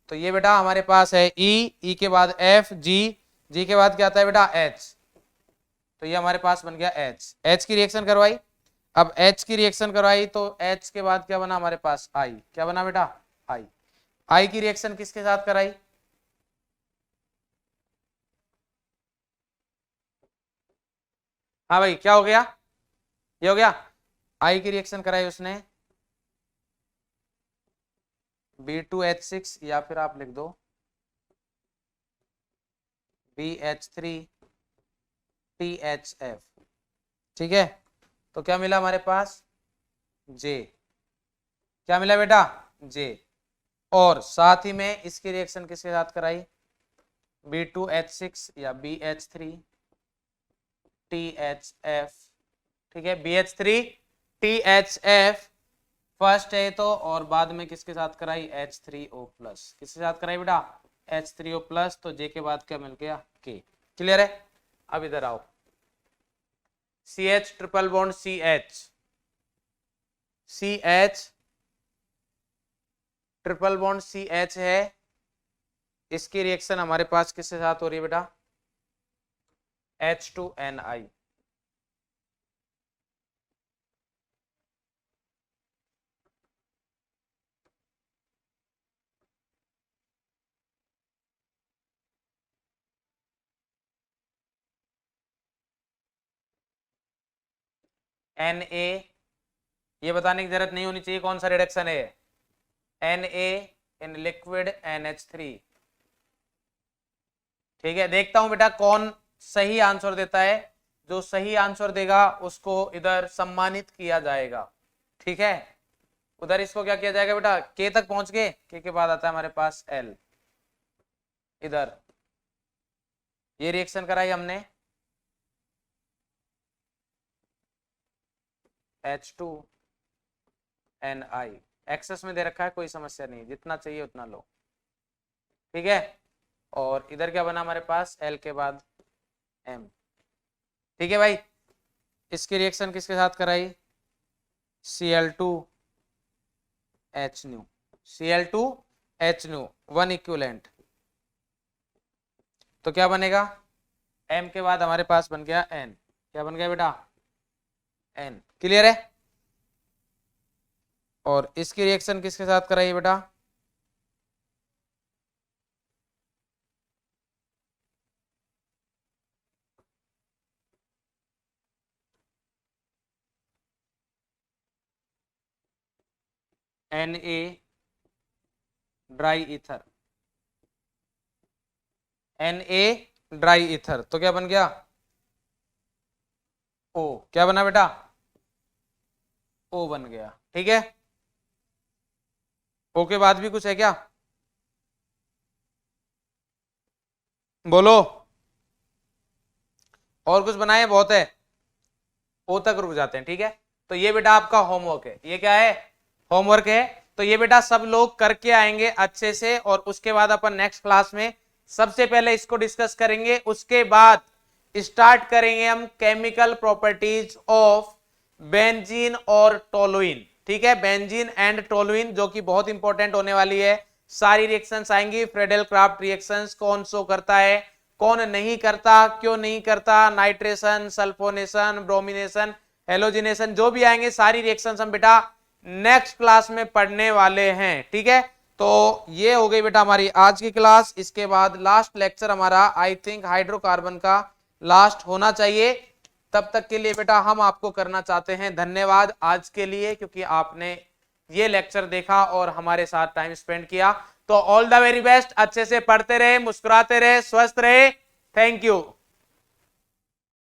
तो ये बेटा हमारे पास है E के बाद F, G के बाद क्या आता है बेटा H, तो ये हमारे पास बन गया H की रिएक्शन करवाई। अब H की रिएक्शन करवाई तो H के बाद क्या बना हमारे पास I, क्या बना बेटा I की रिएक्शन किसके साथ कराई, हाँ भाई क्या हो गया, ये हो गया, I की रिएक्शन कराई उसने B2H6 या फिर आप लिख दो BH3THF, ठीक है, तो क्या मिला हमारे पास J, क्या मिला बेटा J, और साथ ही में इसकी रिएक्शन किसके साथ कराई, B2H6 या BH3THF, ठीक है, BH3THF फर्स्ट है तो, और बाद में किसके साथ कराई H3O प्लस, किसके साथ कराई बेटा H3O प्लस, तो J के बाद क्या मिल गया K। क्लियर है, अब इधर आओ, CH triple bond CH triple bond CH है, इसकी रिएक्शन हमारे पास किसके साथ हो रही है बेटा, H2Ni, Na, ये बताने की जरूरत नहीं होनी चाहिए कौन सा रिडक्शन है, Na इन लिक्विड NH3, ठीक है, देखता हूं बेटा कौन सही आंसर देता है, जो सही आंसर देगा उसको इधर सम्मानित किया जाएगा, ठीक है, उधर इसको क्या किया जाएगा बेटा, K तक पहुंच गए, K के बाद आता है हमारे पास L, इधर ये रिएक्शन कराई हमने H2Ni, एक्सेस में दे रखा है, कोई समस्या नहीं, जितना चाहिए उतना लो, ठीक है, और इधर क्या बना हमारे पास L के बाद M, ठीक है भाई। इसकी रिएक्शन किसके साथ कराई, Cl2H new, Cl2H new, one equivalent, तो क्या बनेगा, M के बाद हमारे पास बन गया N, क्या बन गया बेटा N। क्लियर है, और इसकी रिएक्शन किसके साथ कराइए बेटा, Na dry ether, Na dry ether, तो क्या बन गया O, क्या बना बेटा O बन गया। ठीक है, O के बाद भी कुछ है क्या, बोलो, और कुछ बनाए, बहुत है, O तक रुक जाते हैं। ठीक है, तो ये बेटा आपका होमवर्क है, ये क्या है होमवर्क है, तो ये बेटा सब लोग करके आएंगे अच्छे से, और उसके बाद अपन नेक्स्ट क्लास में सबसे पहले इसको डिस्कस करेंगे, उसके बाद स्टार्ट करेंगे हम केमिकल प्रॉपर्टीज ऑफ बेंजीन और टोलुइन। ठीक है, बेंजीन एंड टोलुइन जो कि बहुत इंपॉर्टेंट होने वाली है, सारी रिएक्शंस आएंगी, फ्रेडल क्राफ्ट रिएक्शंस, कौन शो करता है कौन नहीं करता, क्यों नहीं करता, नाइट्रेशन, सल्फोनेशन, ब्रोमिनेशन, हेलोजिनेशन, जो भी आएंगे सारी रिएक्शंस हम बेटा नेक्स्ट क्लास में पढ़ने वाले हैं। ठीक है, तो ये हो गई बेटा हमारी आज की क्लास। इसके बाद लास्ट लेक्चर हमारा आई थिंक हाइड्रोकार्बन का लास्ट होना चाहिए, तब तक के लिए बेटा हम आपको करना चाहते हैं धन्यवाद आज के लिए, क्योंकि आपने ये लेक्चर देखा और हमारे साथ टाइम स्पेंड किया। तो ऑल द वेरी बेस्ट, अच्छे से पढ़ते रहे, मुस्कुराते रहे, स्वस्थ रहे, थैंक यू।